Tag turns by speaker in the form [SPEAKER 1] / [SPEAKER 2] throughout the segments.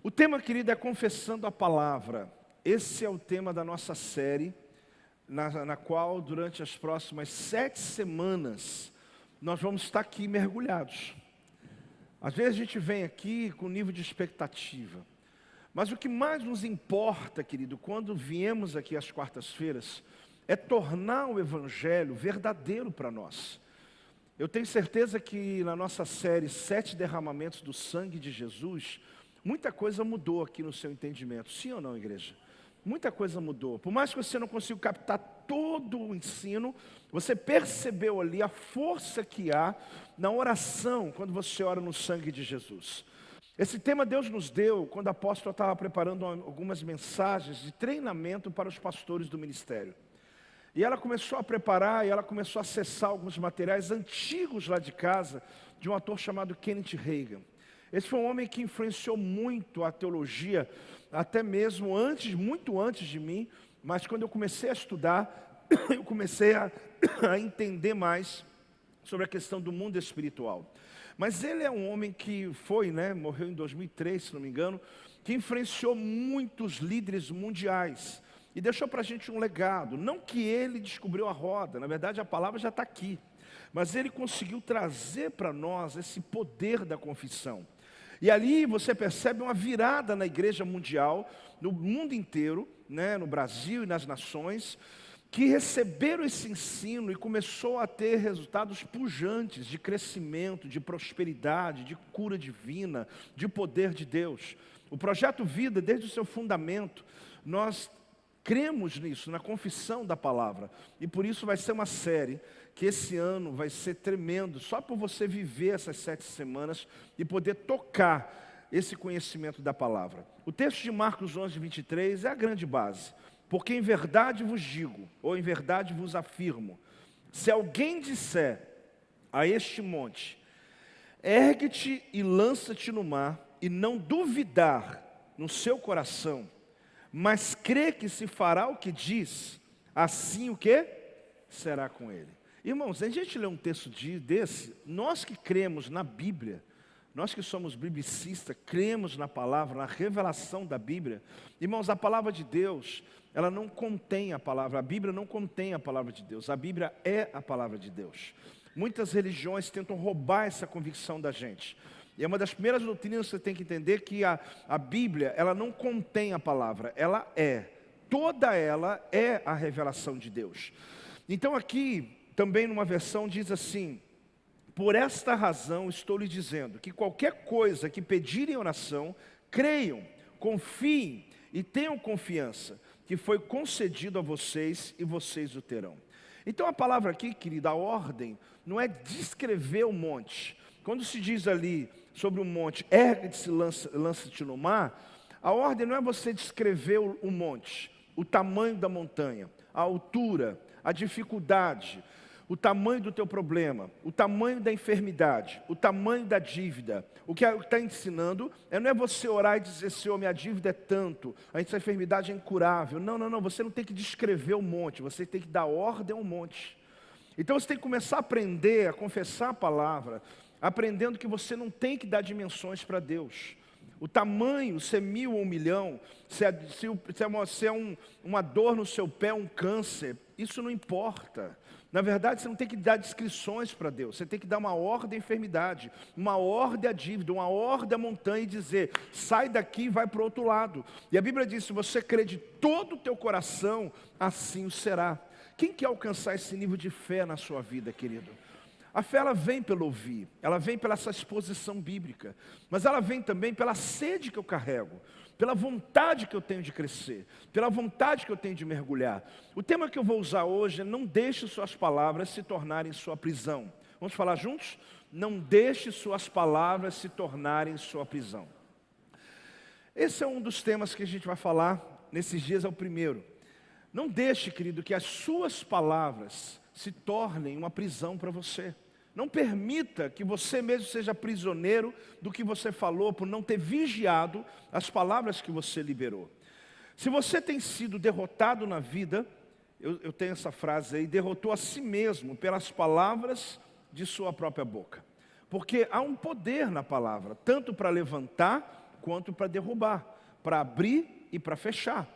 [SPEAKER 1] O tema, querido, é confessando a palavra. Esse é o tema da nossa série, na qual, durante as próximas 7 semanas, nós vamos estar aqui mergulhados. Às vezes a gente vem aqui com nível de expectativa. Mas o que mais nos importa, querido, quando viemos aqui às quartas-feiras, é tornar o Evangelho verdadeiro para nós. Eu tenho certeza que na nossa série 7 derramamentos do sangue de Jesus, muita coisa mudou aqui no seu entendimento. Sim ou não, igreja? Muita coisa mudou. Por mais que você não consiga captar todo o ensino, você percebeu ali a força que há na oração quando você ora no sangue de Jesus. Esse tema Deus nos deu quando a apóstola estava preparando algumas mensagens de treinamento para os pastores do ministério. E ela começou a preparar, e ela começou a acessar alguns materiais antigos lá de casa, de um autor chamado Kenneth Hagin. Esse foi um homem que influenciou muito a teologia, até mesmo antes, muito antes de mim, mas quando eu comecei a estudar, eu comecei a entender mais sobre a questão do mundo espiritual. Mas ele é um homem que morreu em 2003, se não me engano, que influenciou muitos líderes mundiais. E deixou para a gente um legado. Não que ele descobriu a roda, na verdade a palavra já está aqui. Mas ele conseguiu trazer para nós esse poder da confissão. E ali você percebe uma virada na igreja mundial, no mundo inteiro, no Brasil e nas nações, que receberam esse ensino e começou a ter resultados pujantes de crescimento, de prosperidade, de cura divina, de poder de Deus. O Projeto Vida, desde o seu fundamento, nós cremos nisso, na confissão da palavra. E por isso vai ser uma série que esse ano vai ser tremendo, só por você viver essas 7 semanas e poder tocar esse conhecimento da palavra. O texto de Marcos 11, 23 é a grande base. Porque em verdade vos digo, ou em verdade vos afirmo, se alguém disser a este monte, ergue-te e lança-te no mar, e não duvidar no seu coração, mas crê que se fará o que diz, assim o que? Será com ele. Irmãos, a gente lê um texto desse, nós que cremos na Bíblia, nós que somos biblicistas, cremos na palavra, na revelação da Bíblia. Irmãos, a palavra de Deus, ela não contém a palavra, a Bíblia não contém a palavra de Deus, a Bíblia é a palavra de Deus. Muitas religiões tentam roubar essa convicção da gente. E é uma das primeiras doutrinas que você tem que entender que a Bíblia, ela não contém a palavra, ela é. Toda ela é a revelação de Deus. Então aqui, também numa versão diz assim, por esta razão estou lhe dizendo que qualquer coisa que pedirem em oração, creiam, confiem e tenham confiança, que foi concedido a vocês e vocês o terão. Então a palavra aqui, querida, a ordem, não é descrever o monte. Quando se diz ali sobre o monte, ergue-te e lança-te no mar, a ordem não é você descrever o monte, o tamanho da montanha, a altura, a dificuldade, o tamanho do teu problema, o tamanho da enfermidade, o tamanho da dívida. O que está ensinando não é você orar e dizer, Senhor, minha dívida é tanto, essa enfermidade é incurável. Não, você não tem que descrever o monte, você tem que dar ordem ao monte. Então você tem que começar a aprender a confessar a palavra, aprendendo que você não tem que dar dimensões para Deus. O tamanho, se é 1000 ou 1 milhão, se é uma dor no seu pé, um câncer, isso não importa. Na verdade, você não tem que dar descrições para Deus, você tem que dar uma ordem à enfermidade, uma ordem à dívida, uma ordem à montanha e dizer, sai daqui e vai para o outro lado. E a Bíblia diz, se você crê de todo o teu coração, assim o será. Quem quer alcançar esse nível de fé na sua vida, querido? A fé, ela vem pelo ouvir, ela vem pela essa exposição bíblica, mas ela vem também pela sede que eu carrego, pela vontade que eu tenho de crescer, pela vontade que eu tenho de mergulhar. O tema que eu vou usar hoje é não deixe suas palavras se tornarem sua prisão. Vamos falar juntos? Não deixe suas palavras se tornarem sua prisão. Esse é um dos temas que a gente vai falar nesses dias, é o primeiro. Não deixe, querido, que as suas palavras se tornem uma prisão para você. Não permita que você mesmo seja prisioneiro do que você falou por não ter vigiado as palavras que você liberou. Se você tem sido derrotado na vida, eu tenho essa frase aí, derrotou a si mesmo pelas palavras de sua própria boca. Porque há um poder na palavra, tanto para levantar quanto para derrubar, para abrir e para fechar,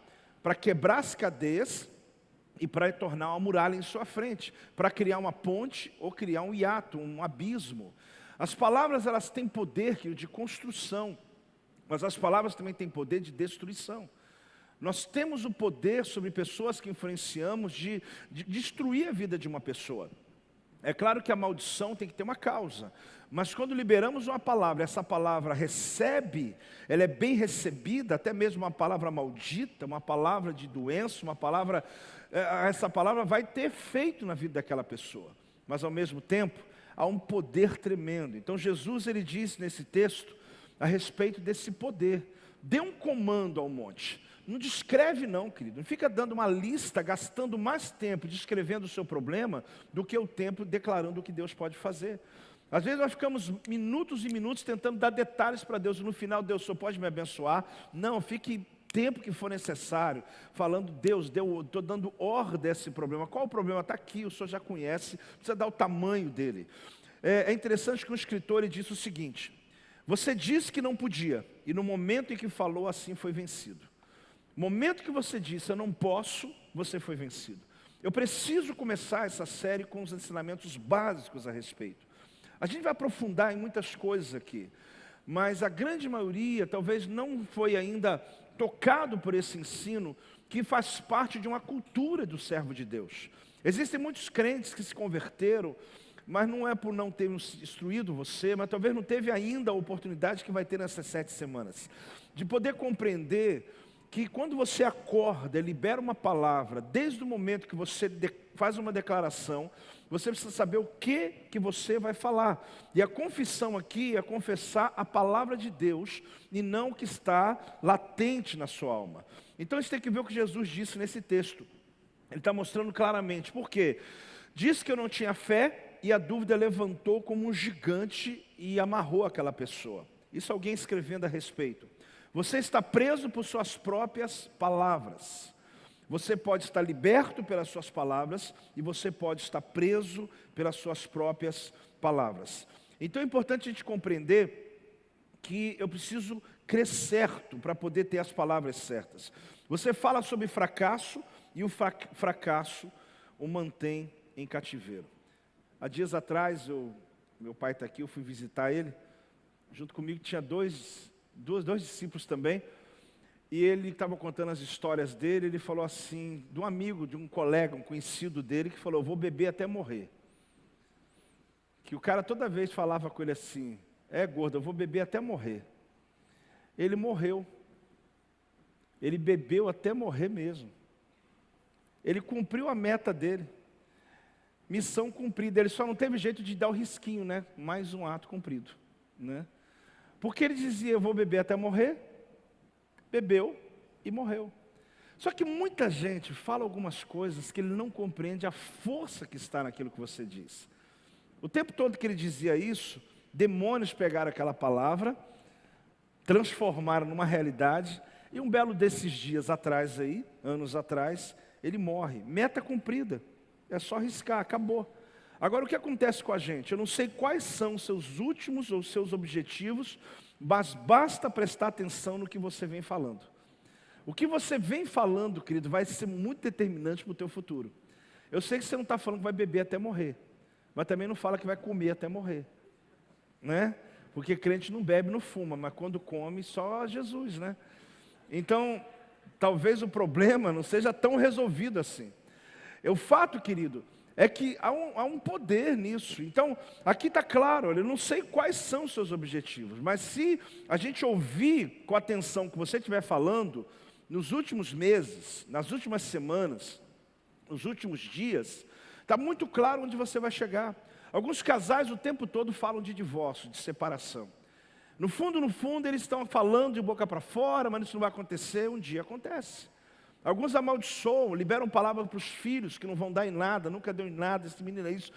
[SPEAKER 1] para quebrar as cadeias e para tornar uma muralha em sua frente, para criar uma ponte ou criar um hiato, um abismo. As palavras, elas têm poder de construção, mas as palavras também têm poder de destruição. Nós temos o poder sobre pessoas que influenciamos de destruir a vida de uma pessoa. É claro que a maldição tem que ter uma causa, mas quando liberamos uma palavra, essa palavra recebe, ela é bem recebida, até mesmo uma palavra maldita, uma palavra de doença, essa palavra vai ter efeito na vida daquela pessoa, mas ao mesmo tempo, há um poder tremendo. Então Jesus, ele diz nesse texto, a respeito desse poder, dê um comando ao monte. Não descreve não, querido, não fica dando uma lista, gastando mais tempo descrevendo o seu problema, do que o tempo declarando o que Deus pode fazer. Às vezes nós ficamos minutos e minutos tentando dar detalhes para Deus, e no final Deus só pode me abençoar. Não, fique tempo que for necessário, falando, Deus, estou dando ordem a esse problema. Qual o problema? Está aqui, o senhor já conhece, precisa dar o tamanho dele. É interessante que um escritor ele disse o seguinte: você disse que não podia, e no momento em que falou assim foi vencido. No momento que você disse, eu não posso, você foi vencido. Eu preciso começar essa série com os ensinamentos básicos a respeito. A gente vai aprofundar em muitas coisas aqui, mas a grande maioria talvez não foi ainda tocado por esse ensino, que faz parte de uma cultura do servo de Deus. Existem muitos crentes que se converteram, mas não é por não ter instruído você, mas talvez não teve ainda a oportunidade que vai ter nessas 7 semanas, de poder compreender que quando você acorda, libera uma palavra, desde o momento que você faz uma declaração, você precisa saber o que você vai falar. E a confissão aqui é confessar a palavra de Deus e não o que está latente na sua alma. Então a gente tem que ver o que Jesus disse nesse texto. Ele está mostrando claramente. Por quê? Disse que eu não tinha fé e a dúvida levantou como um gigante e amarrou aquela pessoa. Isso alguém escrevendo a respeito. Você está preso por suas próprias palavras. Você pode estar liberto pelas suas palavras e você pode estar preso pelas suas próprias palavras. Então é importante a gente compreender que eu preciso crer certo para poder ter as palavras certas. Você fala sobre fracasso e o fracasso o mantém em cativeiro. Há dias atrás, meu pai está aqui, eu fui visitar ele. Junto comigo tinha dois discípulos também. E ele estava contando as histórias dele. Ele falou assim, de um amigo, de um colega, um conhecido dele, que falou, eu vou beber até morrer. Que o cara toda vez falava com ele assim, gordo, eu vou beber até morrer. Ele morreu. Ele bebeu até morrer mesmo. Ele cumpriu a meta dele. Missão cumprida. Ele só não teve jeito de dar o risquinho, né? Mais um ato cumprido, né? Porque ele dizia, eu vou beber até morrer. Bebeu e morreu. Só que muita gente fala algumas coisas que ele não compreende a força que está naquilo que você diz. O tempo todo que ele dizia isso, demônios pegaram aquela palavra, transformaram numa realidade, e um belo desses dias atrás aí, anos atrás, ele morre. Meta cumprida, é só riscar, acabou. Agora o que acontece com a gente? Eu não sei quais são os seus últimos ou seus objetivos, mas basta prestar atenção no que você vem falando. O que você vem falando, querido, vai ser muito determinante para o teu futuro. Eu sei que você não está falando que vai beber até morrer, mas também não fala que vai comer até morrer, né? Porque crente não bebe, não fuma, mas quando come, só Jesus, né? Então, talvez o problema não seja tão resolvido assim. O fato, querido, é que há um poder nisso. Então, aqui está claro, eu não sei quais são os seus objetivos, mas se a gente ouvir com atenção o que você estiver falando, nos últimos meses, nas últimas semanas, nos últimos dias, está muito claro onde você vai chegar. Alguns casais o tempo todo falam de divórcio, de separação. No fundo, eles estão falando de boca para fora, mas isso não vai acontecer, um dia acontece. Alguns amaldiçoam, liberam palavra para os filhos que não vão dar em nada, nunca deu em nada, esse menino é isso.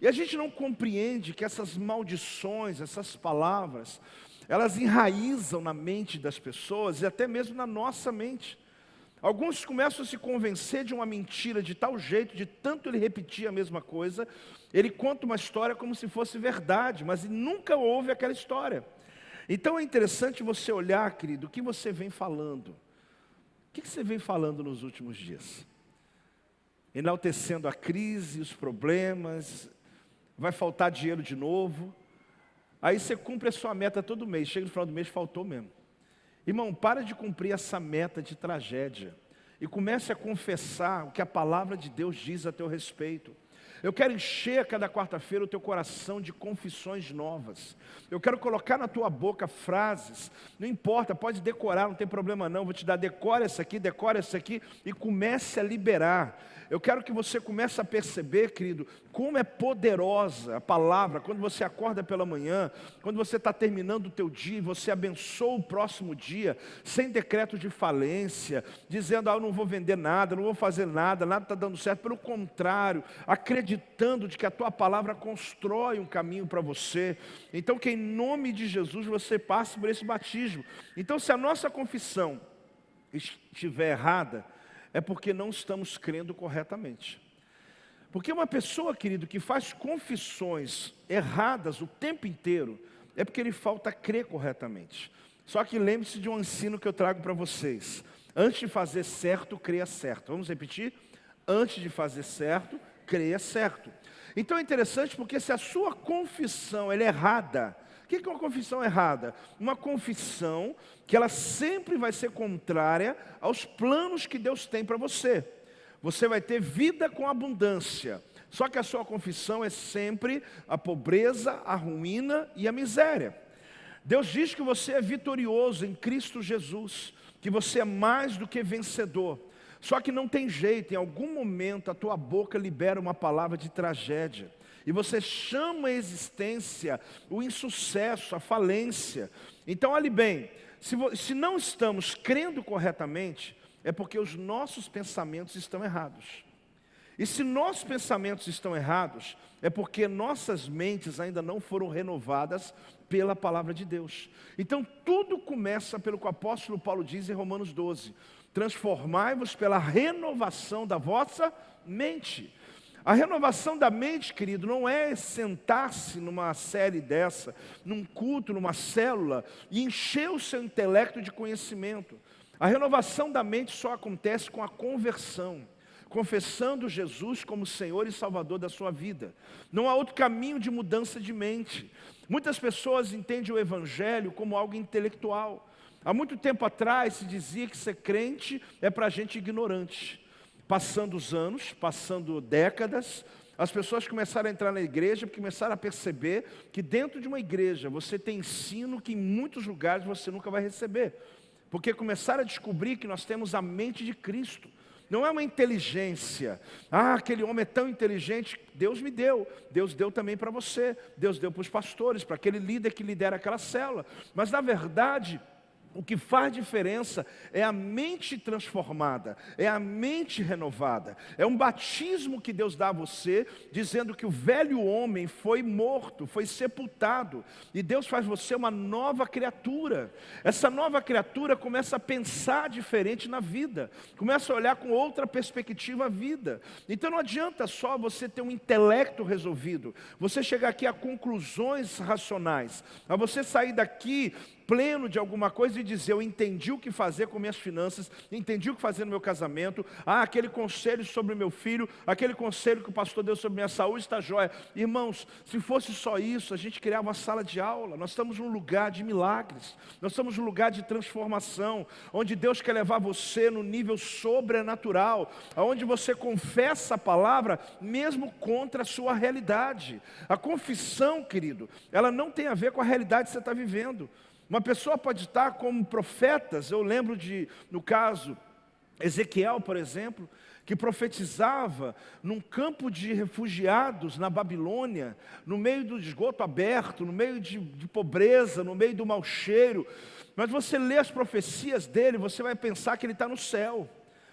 [SPEAKER 1] E a gente não compreende que essas maldições, essas palavras, elas enraizam na mente das pessoas e até mesmo na nossa mente. Alguns começam a se convencer de uma mentira de tal jeito, de tanto ele repetir a mesma coisa, ele conta uma história como se fosse verdade, mas ele nunca ouve aquela história. Então é interessante você olhar, querido, o que você vem falando. O que você vem falando nos últimos dias? Enaltecendo a crise, os problemas, vai faltar dinheiro de novo. Aí você cumpre a sua meta todo mês, chega no final do mês, faltou mesmo. Irmão, para de cumprir essa meta de tragédia e comece a confessar o que a palavra de Deus diz a teu respeito. Eu quero encher a cada quarta-feira o teu coração de confissões novas. Eu quero colocar na tua boca frases, não importa, pode decorar, não tem problema não, vou te dar, decora essa aqui e comece a liberar. Eu quero que você comece a perceber, querido, como é poderosa a palavra, quando você acorda pela manhã, quando você está terminando o teu dia, você abençoa o próximo dia, sem decreto de falência, dizendo, eu não vou vender nada, não vou fazer nada, nada está dando certo, pelo contrário, acreditando de que a tua palavra constrói um caminho para você. Então que em nome de Jesus você passe por esse batismo. Então se a nossa confissão estiver errada, é porque não estamos crendo corretamente. Porque uma pessoa, querido, que faz confissões erradas o tempo inteiro, é porque ele falta crer corretamente. Só que lembre-se de um ensino que eu trago para vocês. Antes de fazer certo, creia certo. Vamos repetir? Antes de fazer certo, creia certo. Então é interessante porque se a sua confissão ela é errada, o que é uma confissão errada? Uma confissão que ela sempre vai ser contrária aos planos que Deus tem para você. Você vai ter vida com abundância. Só que a sua confissão é sempre a pobreza, a ruína e a miséria. Deus diz que você é vitorioso em Cristo Jesus, que você é mais do que vencedor. Só que não tem jeito, em algum momento a tua boca libera uma palavra de tragédia. E você chama a existência o insucesso, a falência. Então olhe bem, se não estamos crendo corretamente, é porque os nossos pensamentos estão errados. E se nossos pensamentos estão errados, é porque nossas mentes ainda não foram renovadas pela palavra de Deus. Então tudo começa pelo que o apóstolo Paulo diz em Romanos 12. Transformai-vos pela renovação da vossa mente. A renovação da mente, querido, não é sentar-se numa série dessa, num culto, numa célula, e encher o seu intelecto de conhecimento. A renovação da mente só acontece com a conversão, confessando Jesus como Senhor e Salvador da sua vida. Não há outro caminho de mudança de mente. Muitas pessoas entendem o Evangelho como algo intelectual. Há muito tempo atrás se dizia que ser crente é para gente ignorante. Passando os anos, passando décadas, as pessoas começaram a entrar na igreja, começaram a perceber que dentro de uma igreja você tem ensino que em muitos lugares você nunca vai receber. Porque começaram a descobrir que nós temos a mente de Cristo. Não é uma inteligência. Aquele homem é tão inteligente. Deus me deu. Deus deu também para você. Deus deu para os pastores, para aquele líder que lidera aquela célula. Mas na verdade, o que faz diferença é a mente transformada, é a mente renovada. É um batismo que Deus dá a você, dizendo que o velho homem foi morto, foi sepultado. E Deus faz você uma nova criatura. Essa nova criatura começa a pensar diferente na vida. Começa a olhar com outra perspectiva a vida. Então não adianta só você ter um intelecto resolvido. Você chegar aqui a conclusões racionais. A você sair daqui pleno de alguma coisa e dizer, eu entendi o que fazer com minhas finanças, entendi o que fazer no meu casamento, aquele conselho sobre o meu filho, aquele conselho que o pastor deu sobre minha saúde está jóia. Irmãos, se fosse só isso, a gente criava uma sala de aula. Nós estamos num lugar de milagres, nós estamos num lugar de transformação, onde Deus quer levar você no nível sobrenatural, onde você confessa a palavra, mesmo contra a sua realidade. A confissão, querido, ela não tem a ver com a realidade que você está vivendo. Uma pessoa pode estar como profetas, eu lembro no caso, Ezequiel, por exemplo, que profetizava num campo de refugiados na Babilônia, no meio do esgoto aberto, no meio de pobreza, no meio do mau cheiro. Mas você lê as profecias dele, você vai pensar que ele está no céu.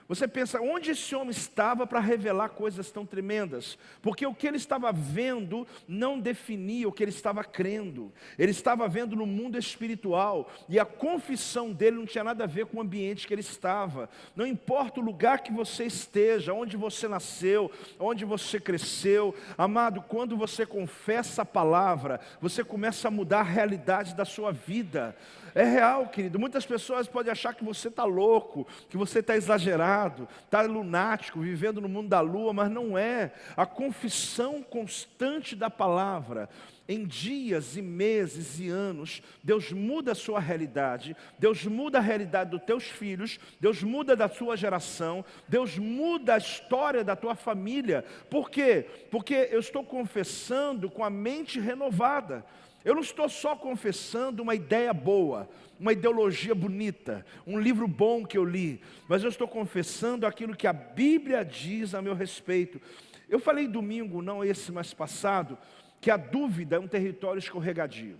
[SPEAKER 1] Você pensa, onde esse homem estava para revelar coisas tão tremendas? Porque o que ele estava vendo não definia o que ele estava crendo. Ele estava vendo no mundo espiritual, e a confissão dele não tinha nada a ver com o ambiente que ele estava. Não importa o lugar que você esteja, onde você nasceu, onde você cresceu. Amado, quando você confessa a palavra, você começa a mudar a realidade da sua vida. É real, querido. Muitas pessoas podem achar que você está louco, que você está exagerado, está lunático, vivendo no mundo da lua, mas não é. A confissão constante da palavra, em dias e meses e anos, Deus muda a sua realidade, Deus muda a realidade dos teus filhos, Deus muda da sua geração, Deus muda a história da tua família. Por quê? Porque eu estou confessando com a mente renovada. Eu não estou só confessando uma ideia boa, uma ideologia bonita, um livro bom que eu li, mas eu estou confessando aquilo que a Bíblia diz a meu respeito. Eu falei domingo, não esse, mas passado, que a dúvida é um território escorregadio.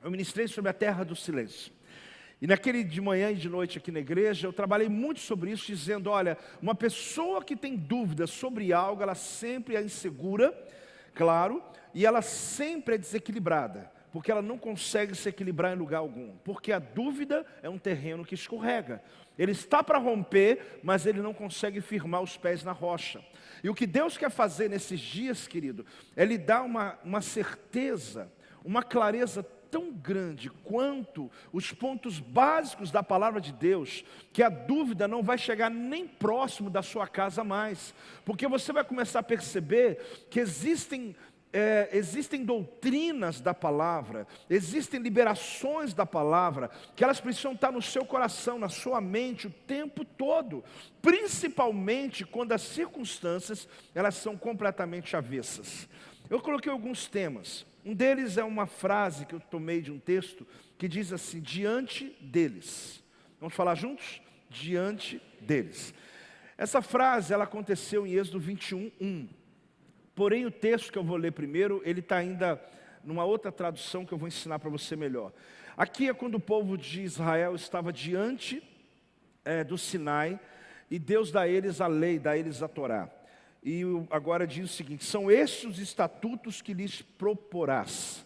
[SPEAKER 1] Eu ministrei sobre a terra do silêncio. E naquele de manhã e de noite aqui na igreja, eu trabalhei muito sobre isso, dizendo, olha, uma pessoa que tem dúvida sobre algo, ela sempre é insegura, claro, e ela sempre é desequilibrada, porque ela não consegue se equilibrar em lugar algum, porque a dúvida é um terreno que escorrega. Ele está para romper, mas ele não consegue firmar os pés na rocha. E o que Deus quer fazer nesses dias, querido, é lhe dar uma certeza, uma clareza tão grande quanto os pontos básicos da palavra de Deus, que a dúvida não vai chegar nem próximo da sua casa mais, porque você vai começar a perceber que existem doutrinas da palavra, existem liberações da palavra, que elas precisam estar no seu coração, na sua mente o tempo todo, principalmente quando as circunstâncias elas são completamente avessas. Eu coloquei alguns temas. Um deles é uma frase que eu tomei de um texto que diz assim: diante deles. Vamos falar juntos? Diante deles. Essa frase ela aconteceu em Êxodo 21:1. Porém o texto que eu vou ler primeiro, ele está ainda numa outra tradução que eu vou ensinar para você melhor. Aqui é quando o povo de Israel estava diante do Sinai, e Deus dá a eles a lei, dá a eles a Torá. E agora diz o seguinte: são estes os estatutos que lhes proporás.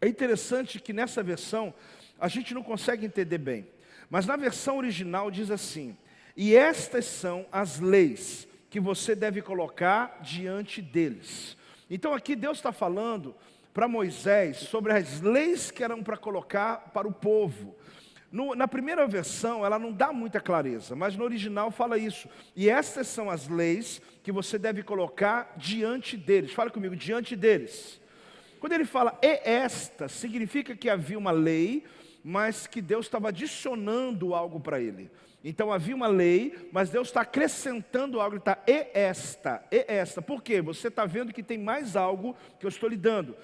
[SPEAKER 1] É interessante que nessa versão a gente não consegue entender bem, mas na versão original diz assim: e estas são as leis que você deve colocar diante deles. Então aqui Deus está falando para Moisés sobre as leis que eram para colocar para o povo. Na primeira versão ela não dá muita clareza, mas no original fala isso. E estas são as leis que você deve colocar diante deles. Fala comigo, diante deles. Quando ele fala e esta, significa que havia uma lei, mas que Deus estava adicionando algo para ele. Então havia uma lei, mas Deus está acrescentando algo, ele está e esta. Por quê? Você está vendo que tem mais algo que eu estou lhe dando.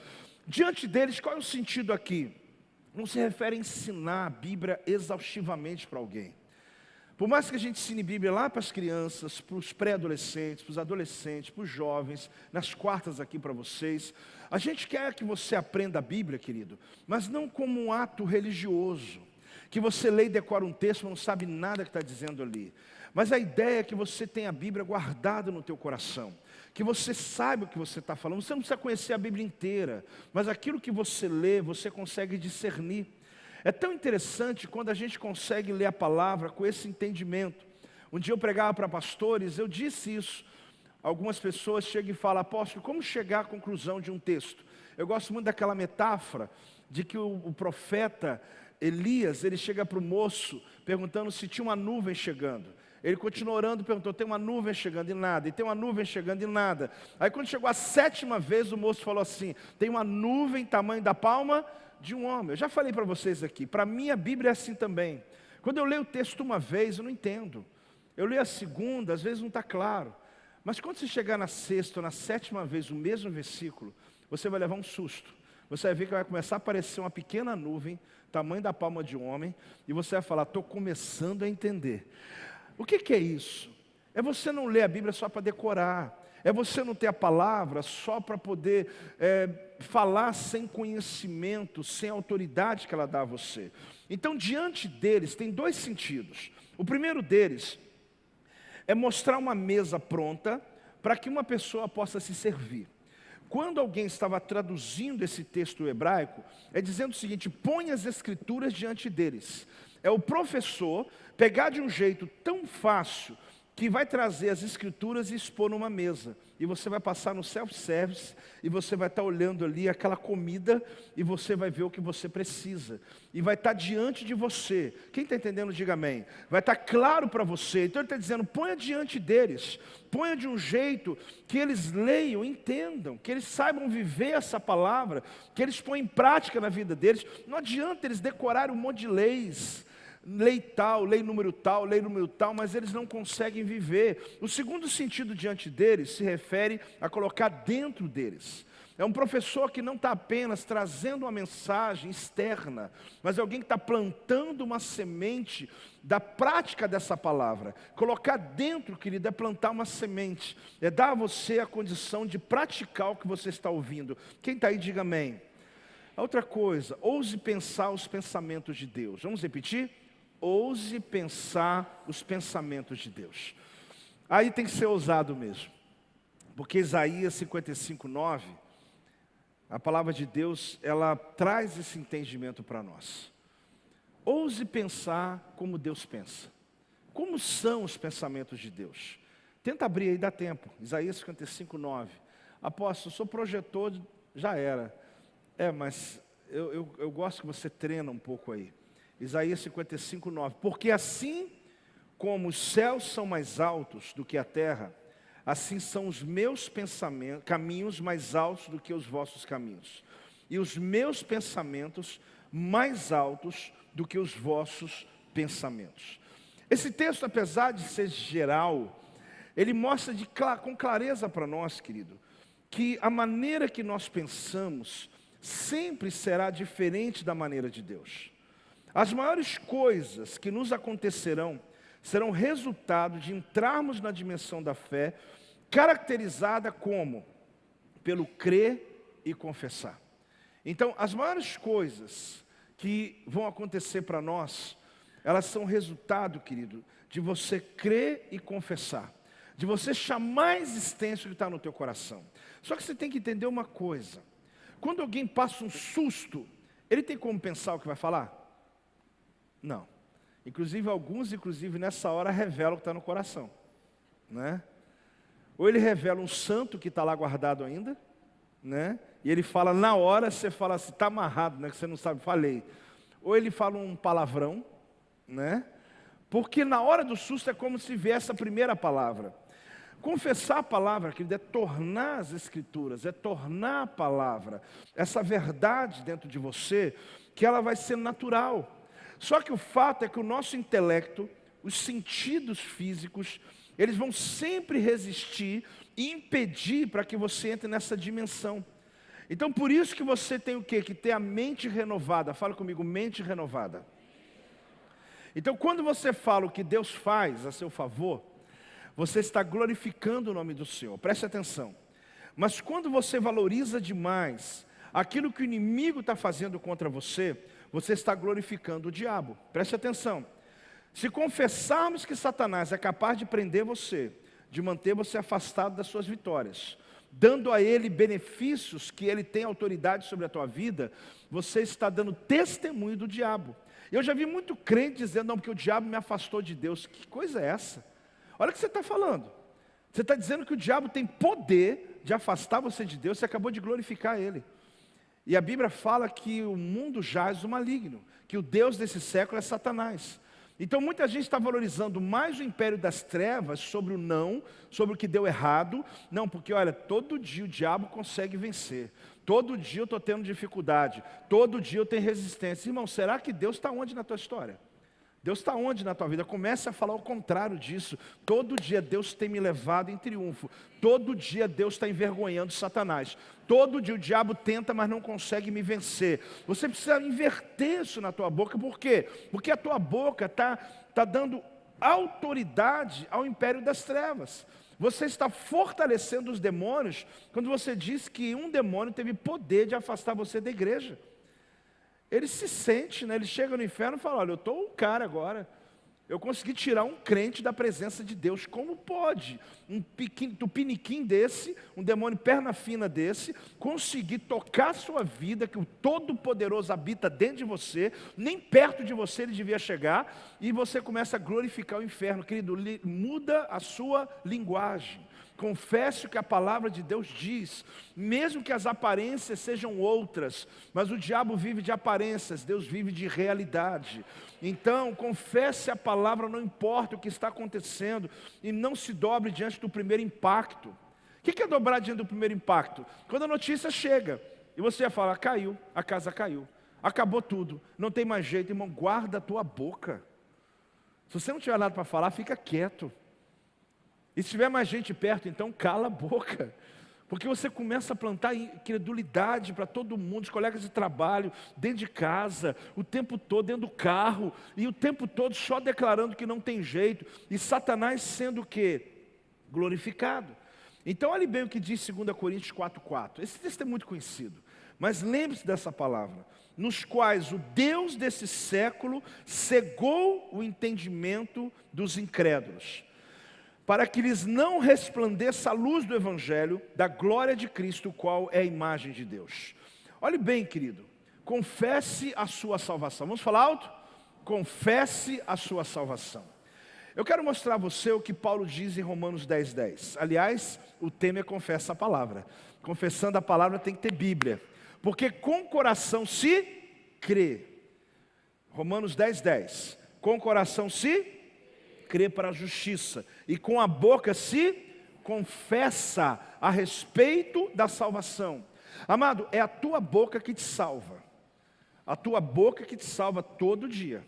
[SPEAKER 1] Diante deles, qual é o sentido aqui? Não se refere a ensinar a Bíblia exaustivamente para alguém. Por mais que a gente ensine Bíblia lá para as crianças, para os pré-adolescentes, para os adolescentes, para os jovens, nas quartas aqui para vocês, a gente quer que você aprenda a Bíblia, querido, mas não como um ato religioso, que você lê e decora um texto, mas não sabe nada que está dizendo ali. Mas a ideia é que você tenha a Bíblia guardada no teu coração, que você saiba o que você está falando. Você não precisa conhecer a Bíblia inteira, mas aquilo que você lê, você consegue discernir. É tão interessante quando a gente consegue ler a palavra com esse entendimento. Um dia eu pregava para pastores, eu disse isso. Algumas pessoas chegam e falam: apóstolo, como chegar à conclusão de um texto? Eu gosto muito daquela metáfora de que o profeta Elias, ele chega para o moço perguntando se tinha uma nuvem chegando. Ele continuou orando e perguntou: tem uma nuvem chegando e nada, e tem uma nuvem chegando e nada. Aí quando chegou a 7ª vez, o moço falou assim: tem uma nuvem tamanho da palma de um homem. Eu já falei para vocês aqui, para mim a Bíblia é assim também. Quando eu leio o texto uma vez, eu não entendo. Eu leio a segunda, às vezes não está claro. Mas quando você chegar na 6ª ou na 7ª vez o mesmo versículo, você vai levar um susto. Você vai ver que vai começar a aparecer uma pequena nuvem, tamanho da palma de um homem, e você vai falar: estou começando a entender. O que é isso? É você não ler a Bíblia só para decorar. É você não ter a palavra só para poder falar sem conhecimento, sem autoridade que ela dá a você. Então, diante deles, tem 2 sentidos. O primeiro deles é mostrar uma mesa pronta para que uma pessoa possa se servir. Quando alguém estava traduzindo esse texto hebraico, é dizendo o seguinte: põe as escrituras diante deles. É o professor pegar de um jeito tão fácil que vai trazer as escrituras e expor numa mesa. E você vai passar no self-service e você vai estar olhando ali aquela comida e você vai ver o que você precisa. E vai estar diante de você. Quem está entendendo, diga amém. Vai estar claro para você. Então ele está dizendo, ponha diante deles. Ponha de um jeito que eles leiam, entendam, que eles saibam viver essa palavra, que eles ponham em prática na vida deles. Não adianta eles decorarem um monte de leis. Lei tal, lei número tal, mas eles não conseguem viver. O segundo sentido diante deles se refere a colocar dentro deles. É um professor que não está apenas trazendo uma mensagem externa, mas é alguém que está plantando uma semente da prática dessa palavra. Colocar dentro, querido, é plantar uma semente, é dar a você a condição de praticar o que você está ouvindo. Quem está aí, diga amém. A outra coisa, ouse pensar os pensamentos de Deus. Vamos repetir? Ouse pensar os pensamentos de Deus. Aí tem que ser ousado mesmo. Porque Isaías 55:9, a palavra de Deus, ela traz esse entendimento para nós. Ouse pensar como Deus pensa. Como são os pensamentos de Deus? Tenta abrir aí, dá tempo. Isaías 55:9. Apóstolo, sou projetor, já era. Mas eu gosto que você treina um pouco aí. Isaías 55:9. Porque assim como os céus são mais altos do que a terra, assim são os meus pensamentos, caminhos mais altos do que os vossos caminhos, e os meus pensamentos mais altos do que os vossos pensamentos. Esse texto, apesar de ser geral, ele mostra com clareza para nós, querido, que a maneira que nós pensamos sempre será diferente da maneira de Deus. As maiores coisas que nos acontecerão serão resultado de entrarmos na dimensão da fé, caracterizada como? Pelo crer e confessar. Então, as maiores coisas que vão acontecer para nós, elas são resultado, querido, de você crer e confessar. De você chamar a existência que está no teu coração. Só que você tem que entender uma coisa. Quando alguém passa um susto, ele tem como pensar o que vai falar? Não. Alguns nessa hora revelam o que está no coração, né? Ou ele revela um santo que está lá guardado ainda, né? E ele fala na hora, você fala assim, está amarrado, né? Que você não sabe, falei. Ou ele fala um palavrão, né? Porque na hora do susto é como se viesse a primeira palavra. Confessar a palavra, querido, é tornar as escrituras, é tornar a palavra, essa verdade dentro de você, que ela vai ser natural. Só que o fato é que o nosso intelecto, os sentidos físicos, eles vão sempre resistir e impedir para que você entre nessa dimensão. Então, por isso que você tem o quê? Que ter a mente renovada. Fala comigo, mente renovada. Então, quando você fala o que Deus faz a seu favor, você está glorificando o nome do Senhor. Preste atenção. Mas quando você valoriza demais aquilo que o inimigo está fazendo contra você, você está glorificando o diabo. Preste atenção. Se confessarmos que Satanás é capaz de prender você, de manter você afastado das suas vitórias, dando a ele benefícios que ele tem autoridade sobre a tua vida, você está dando testemunho do diabo. Eu já vi muito crente dizendo, não, porque o diabo me afastou de Deus. Que coisa é essa? Olha o que você está falando. Você está dizendo que o diabo tem poder de afastar você de Deus, você acabou de glorificar ele. E a Bíblia fala que o mundo jaz o maligno, que o Deus desse século é Satanás. Então muita gente está valorizando mais o império das trevas sobre o não, sobre o que deu errado. Não, porque olha, todo dia o diabo consegue vencer. Todo dia eu estou tendo dificuldade. Todo dia eu tenho resistência. Irmão, será que Deus está onde na tua história? Deus está onde na tua vida? Comece a falar o contrário disso. Todo dia Deus tem me levado em triunfo. Todo dia Deus está envergonhando Satanás. Todo dia o diabo tenta, mas não consegue me vencer. Você precisa inverter isso na tua boca. Por quê? Porque a tua boca está dando autoridade ao império das trevas. Você está fortalecendo os demônios quando você diz que um demônio teve poder de afastar você da igreja. Ele se sente, né? Ele chega no inferno e fala, olha, eu estou o cara agora. Eu consegui tirar um crente da presença de Deus. Como pode um tupiniquim desse, um demônio perna fina desse, conseguir tocar a sua vida, que o Todo-Poderoso habita dentro de você, nem perto de você ele devia chegar, e você começa a glorificar o inferno? Querido, muda a sua linguagem. Confesse o que a palavra de Deus diz, mesmo que as aparências sejam outras, mas o diabo vive de aparências, Deus vive de realidade. Então, confesse a palavra, não importa o que está acontecendo, e não se dobre diante do primeiro impacto. O que é dobrar diante do primeiro impacto? Quando a notícia chega, e você fala, caiu, a casa caiu, acabou tudo, não tem mais jeito, irmão, guarda a tua boca. Se você não tiver nada para falar, fica quieto. E se tiver mais gente perto, então cala a boca. Porque você começa a plantar incredulidade para todo mundo, os colegas de trabalho, dentro de casa, o tempo todo, dentro do carro, e o tempo todo só declarando que não tem jeito, e Satanás sendo o quê? Glorificado. Então olhe bem o que diz 2 Coríntios 4,4. Esse texto é muito conhecido, mas lembre-se dessa palavra. Nos quais o Deus desse século cegou o entendimento dos incrédulos, para que lhes não resplandeça a luz do Evangelho, da glória de Cristo, o qual é a imagem de Deus. Olhe bem, querido, confesse a sua salvação. Vamos falar alto? Confesse a sua salvação. Eu quero mostrar a você o que Paulo diz em Romanos 10:10. Aliás, o tema é confessa a palavra. Confessando a palavra tem que ter Bíblia. Porque com o coração se crê. Romanos 10:10. Com o coração se crê para a justiça, e com a boca se confessa a respeito da salvação. Amado, é a tua boca que te salva. A tua boca que te salva todo dia,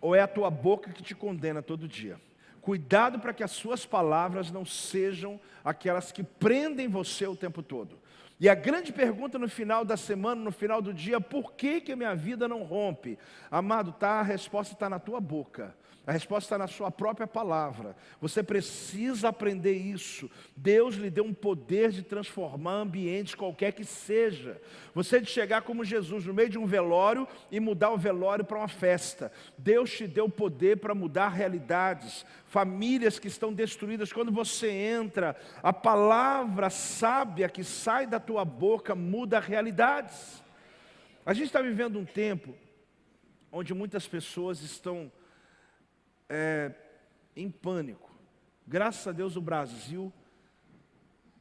[SPEAKER 1] ou é a tua boca que te condena todo dia? Cuidado para que as suas palavras não sejam aquelas que prendem você o tempo todo. E a grande pergunta no final da semana, no final do dia, por que a minha vida não rompe? Amado, a resposta está na tua boca. A resposta está na sua própria palavra. Você precisa aprender isso. Deus lhe deu um poder de transformar ambientes, qualquer que seja. Você de chegar como Jesus no meio de um velório e mudar o velório para uma festa. Deus te deu o poder para mudar realidades. Famílias que estão destruídas, quando você entra, a palavra sábia que sai da tua boca muda realidades. A gente está vivendo um tempo onde muitas pessoas estão em pânico. Graças a Deus o Brasil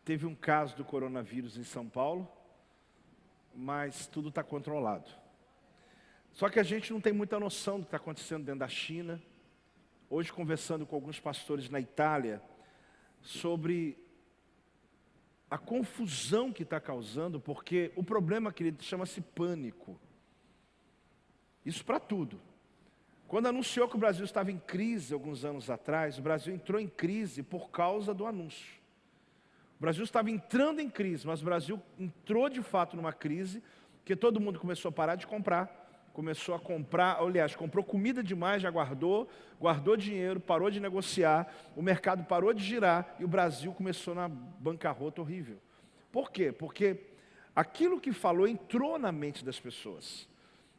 [SPEAKER 1] teve um caso do coronavírus em São Paulo, mas tudo está controlado. Só que a gente não tem muita noção do que está acontecendo dentro da China. Hoje, conversando com alguns pastores na Itália, sobre a confusão que está causando, porque o problema, querido, chama-se pânico. Isso para tudo. Quando anunciou que o Brasil estava em crise alguns anos atrás, o Brasil entrou em crise por causa do anúncio. O Brasil estava entrando em crise, mas o Brasil entrou de fato numa crise, porque todo mundo começou a parar de comprar, começou a comprar, aliás, comprou comida demais, já guardou dinheiro, parou de negociar, o mercado parou de girar e o Brasil começou na bancarrota horrível. Por quê? Porque aquilo que falou entrou na mente das pessoas.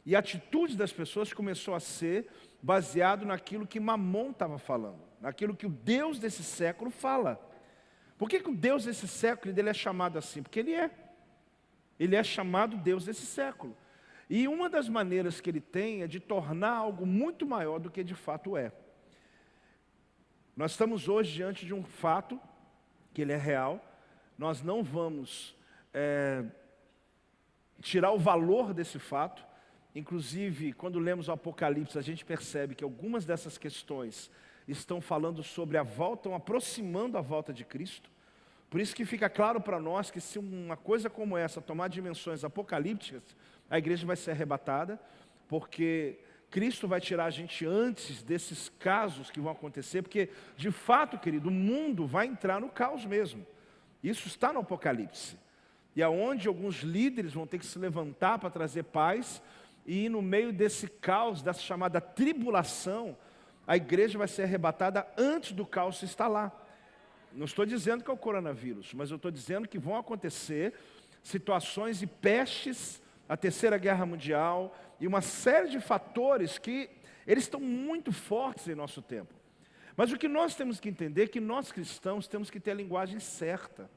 [SPEAKER 1] E a atitude das pessoas começou a ser baseado naquilo que Mamon estava falando, naquilo que o Deus desse século fala. Por que o Deus desse século ele é chamado assim? Porque ele é chamado Deus desse século. E uma das maneiras que ele tem é de tornar algo muito maior do que de fato é. Nós estamos hoje diante de um fato, que ele é real. Nós não vamos tirar o valor desse fato. Inclusive, quando lemos o Apocalipse, a gente percebe que algumas dessas questões estão falando sobre a volta, estão aproximando a volta de Cristo. Por isso que fica claro para nós que se uma coisa como essa tomar dimensões apocalípticas, a igreja vai ser arrebatada, porque Cristo vai tirar a gente antes desses casos que vão acontecer, porque de fato, querido, o mundo vai entrar no caos mesmo. Isso está no Apocalipse. E aonde alguns líderes vão ter que se levantar para trazer paz, e no meio desse caos, dessa chamada tribulação, a igreja vai ser arrebatada antes do caos se instalar. Não estou dizendo que é o coronavírus, mas eu estou dizendo que vão acontecer situações e pestes, a Terceira Guerra Mundial, e uma série de fatores que eles estão muito fortes em nosso tempo. Mas o que nós temos que entender é que nós cristãos temos que ter a linguagem certa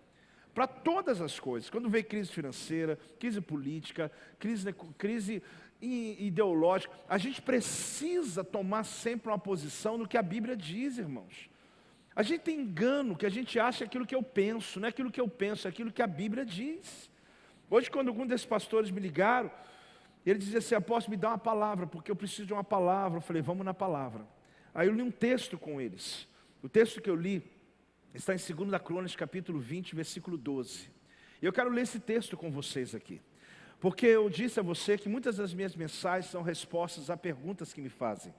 [SPEAKER 1] para todas as coisas. Quando vem crise financeira, crise política, crise ideológica, a gente precisa tomar sempre uma posição no que a Bíblia diz, irmãos. A gente tem engano, que a gente acha aquilo que eu penso, não é aquilo que eu penso, é aquilo que a Bíblia diz. Hoje, quando algum desses pastores me ligaram, ele dizia assim: apóstolo, me dá uma palavra, porque eu preciso de uma palavra. Eu falei: vamos na palavra. Aí eu li um texto com eles. O texto que eu li está em 2 Crônicas, capítulo 20, versículo 12. E eu quero ler esse texto com vocês aqui. Porque eu disse a você que muitas das minhas mensagens são respostas a perguntas que me fazem.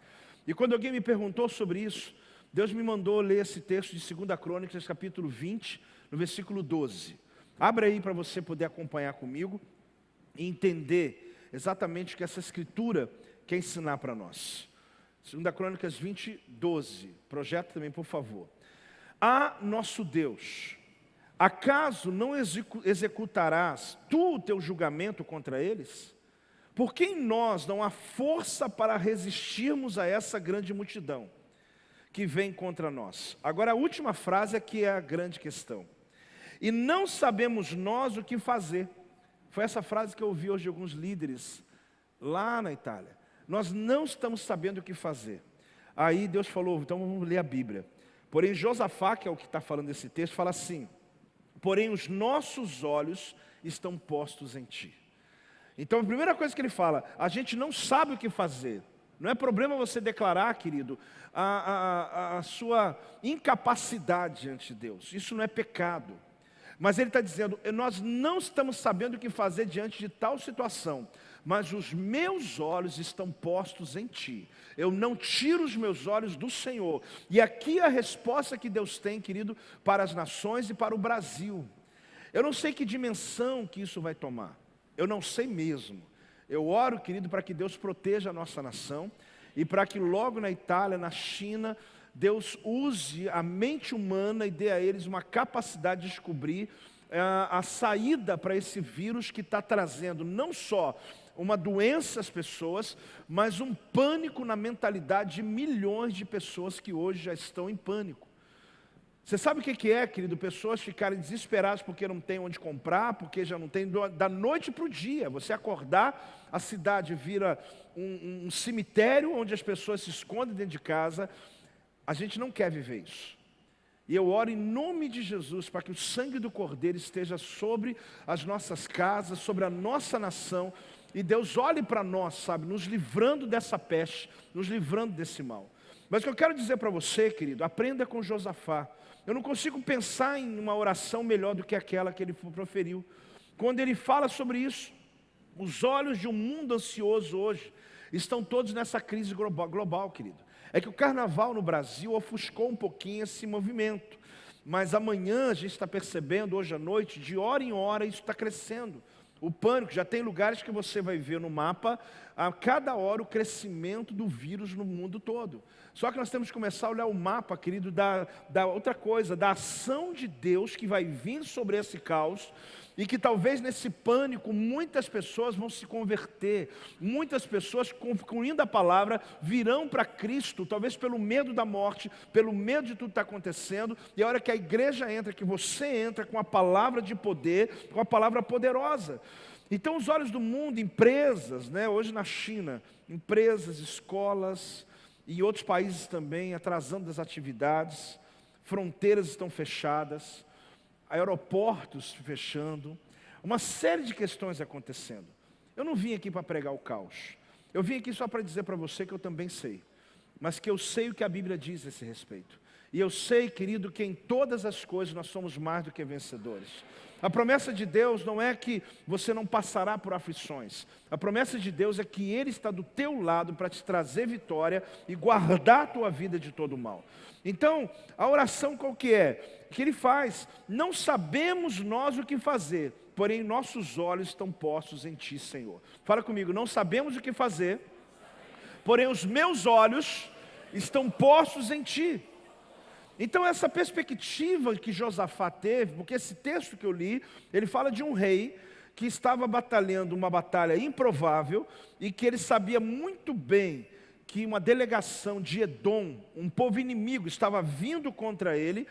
[SPEAKER 1] E quando alguém me perguntou sobre isso, Deus me mandou ler esse texto de 2 Crônicas, capítulo 20, no versículo 12. Abra aí para você poder acompanhar comigo e entender exatamente o que essa escritura quer ensinar para nós. 2 Crônicas 20, 12. Projeta também, por favor. Ah, nosso Deus, acaso não executarás tu o teu julgamento contra eles? Porque em nós não há força para resistirmos a essa grande multidão que vem contra nós. Agora a última frase é que é a grande questão. E não sabemos nós o que fazer. Foi essa frase que eu ouvi hoje de alguns líderes lá na Itália. Nós não estamos sabendo o que fazer. Aí Deus falou: então vamos ler a Bíblia. Porém Josafá, que é o que está falando desse texto, fala assim: porém os nossos olhos estão postos em ti. Então a primeira coisa que ele fala: a gente não sabe o que fazer. Não é problema você declarar, querido, a sua incapacidade diante de Deus. Isso não é pecado. Mas ele está dizendo: nós não estamos sabendo o que fazer diante de tal situação, mas os meus olhos estão postos em ti. Eu não tiro os meus olhos do Senhor. E aqui a resposta que Deus tem, querido, para as nações e para o Brasil. Eu não sei que dimensão que isso vai tomar. Eu não sei mesmo. Eu oro, querido, para que Deus proteja a nossa nação e para que logo na Itália, na China, Deus use a mente humana e dê a eles uma capacidade de descobrir a saída para esse vírus que está trazendo não só uma doença às pessoas, mas um pânico na mentalidade de milhões de pessoas que hoje já estão em pânico. Você sabe o que é, querido? Pessoas ficarem desesperadas porque não tem onde comprar, porque já não tem, da noite para o dia. Você acordar, a cidade vira um cemitério onde as pessoas se escondem dentro de casa. A gente não quer viver isso. E eu oro em nome de Jesus para que o sangue do Cordeiro esteja sobre as nossas casas, sobre a nossa nação. E Deus olhe para nós, sabe, nos livrando dessa peste, nos livrando desse mal. Mas o que eu quero dizer para você, querido, aprenda com Josafá. Eu não consigo pensar em uma oração melhor do que aquela que ele proferiu. Quando ele fala sobre isso, os olhos de um mundo ansioso hoje estão todos nessa crise global, querido. É que o carnaval no Brasil ofuscou um pouquinho esse movimento. Mas amanhã a gente está percebendo, hoje à noite, de hora em hora, isso está crescendo. O pânico, já tem lugares que você vai ver no mapa, a cada hora o crescimento do vírus no mundo todo. Só que nós temos que começar a olhar o mapa, querido, da outra coisa, da ação de Deus que vai vir sobre esse caos, e que talvez nesse pânico muitas pessoas vão se converter, muitas pessoas, concluindo a palavra, virão para Cristo, talvez pelo medo da morte, pelo medo de tudo que está acontecendo, e a hora que a igreja entra, que você entra com a palavra de poder, com a palavra poderosa. Então os olhos do mundo, empresas, né, hoje na China, empresas, escolas e outros países também, atrasando as atividades, fronteiras estão fechadas, aeroportos fechando, uma série de questões acontecendo. Eu não vim aqui para pregar o caos. Eu vim aqui só para dizer para você que eu também sei, mas que eu sei o que a Bíblia diz a esse respeito. E eu sei, querido, que em todas as coisas nós somos mais do que vencedores. A promessa de Deus não é que você não passará por aflições. A promessa de Deus é que Ele está do teu lado para te trazer vitória e guardar a tua vida de todo mal. Então, a oração qual que é? Que Ele faz: não sabemos nós o que fazer, porém nossos olhos estão postos em Ti, Senhor. Fala comigo: não sabemos o que fazer, porém os meus olhos estão postos em Ti. Então essa perspectiva que Josafá teve, porque esse texto que eu li, ele fala de um rei que estava batalhando uma batalha improvável e que ele sabia muito bem que uma delegação de Edom, um povo inimigo, estava vindo contra ele,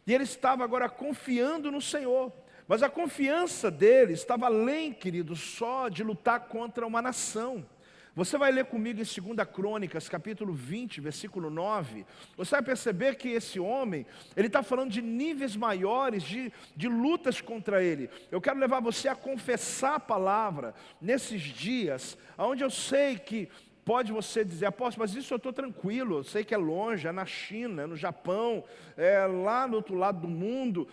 [SPEAKER 1] e ele estava agora confiando no Senhor. Mas a confiança dele estava além, querido, só de lutar contra uma nação. Você vai ler comigo em 2 Crônicas, capítulo 20, versículo 9. Você vai perceber que esse homem, ele está falando de níveis maiores, de lutas contra ele. Eu quero levar você a confessar a palavra nesses dias, onde eu sei que pode você dizer, apóstolo, mas isso eu estou tranquilo, eu sei que é longe, é na China, é no Japão, é lá no outro lado do mundo,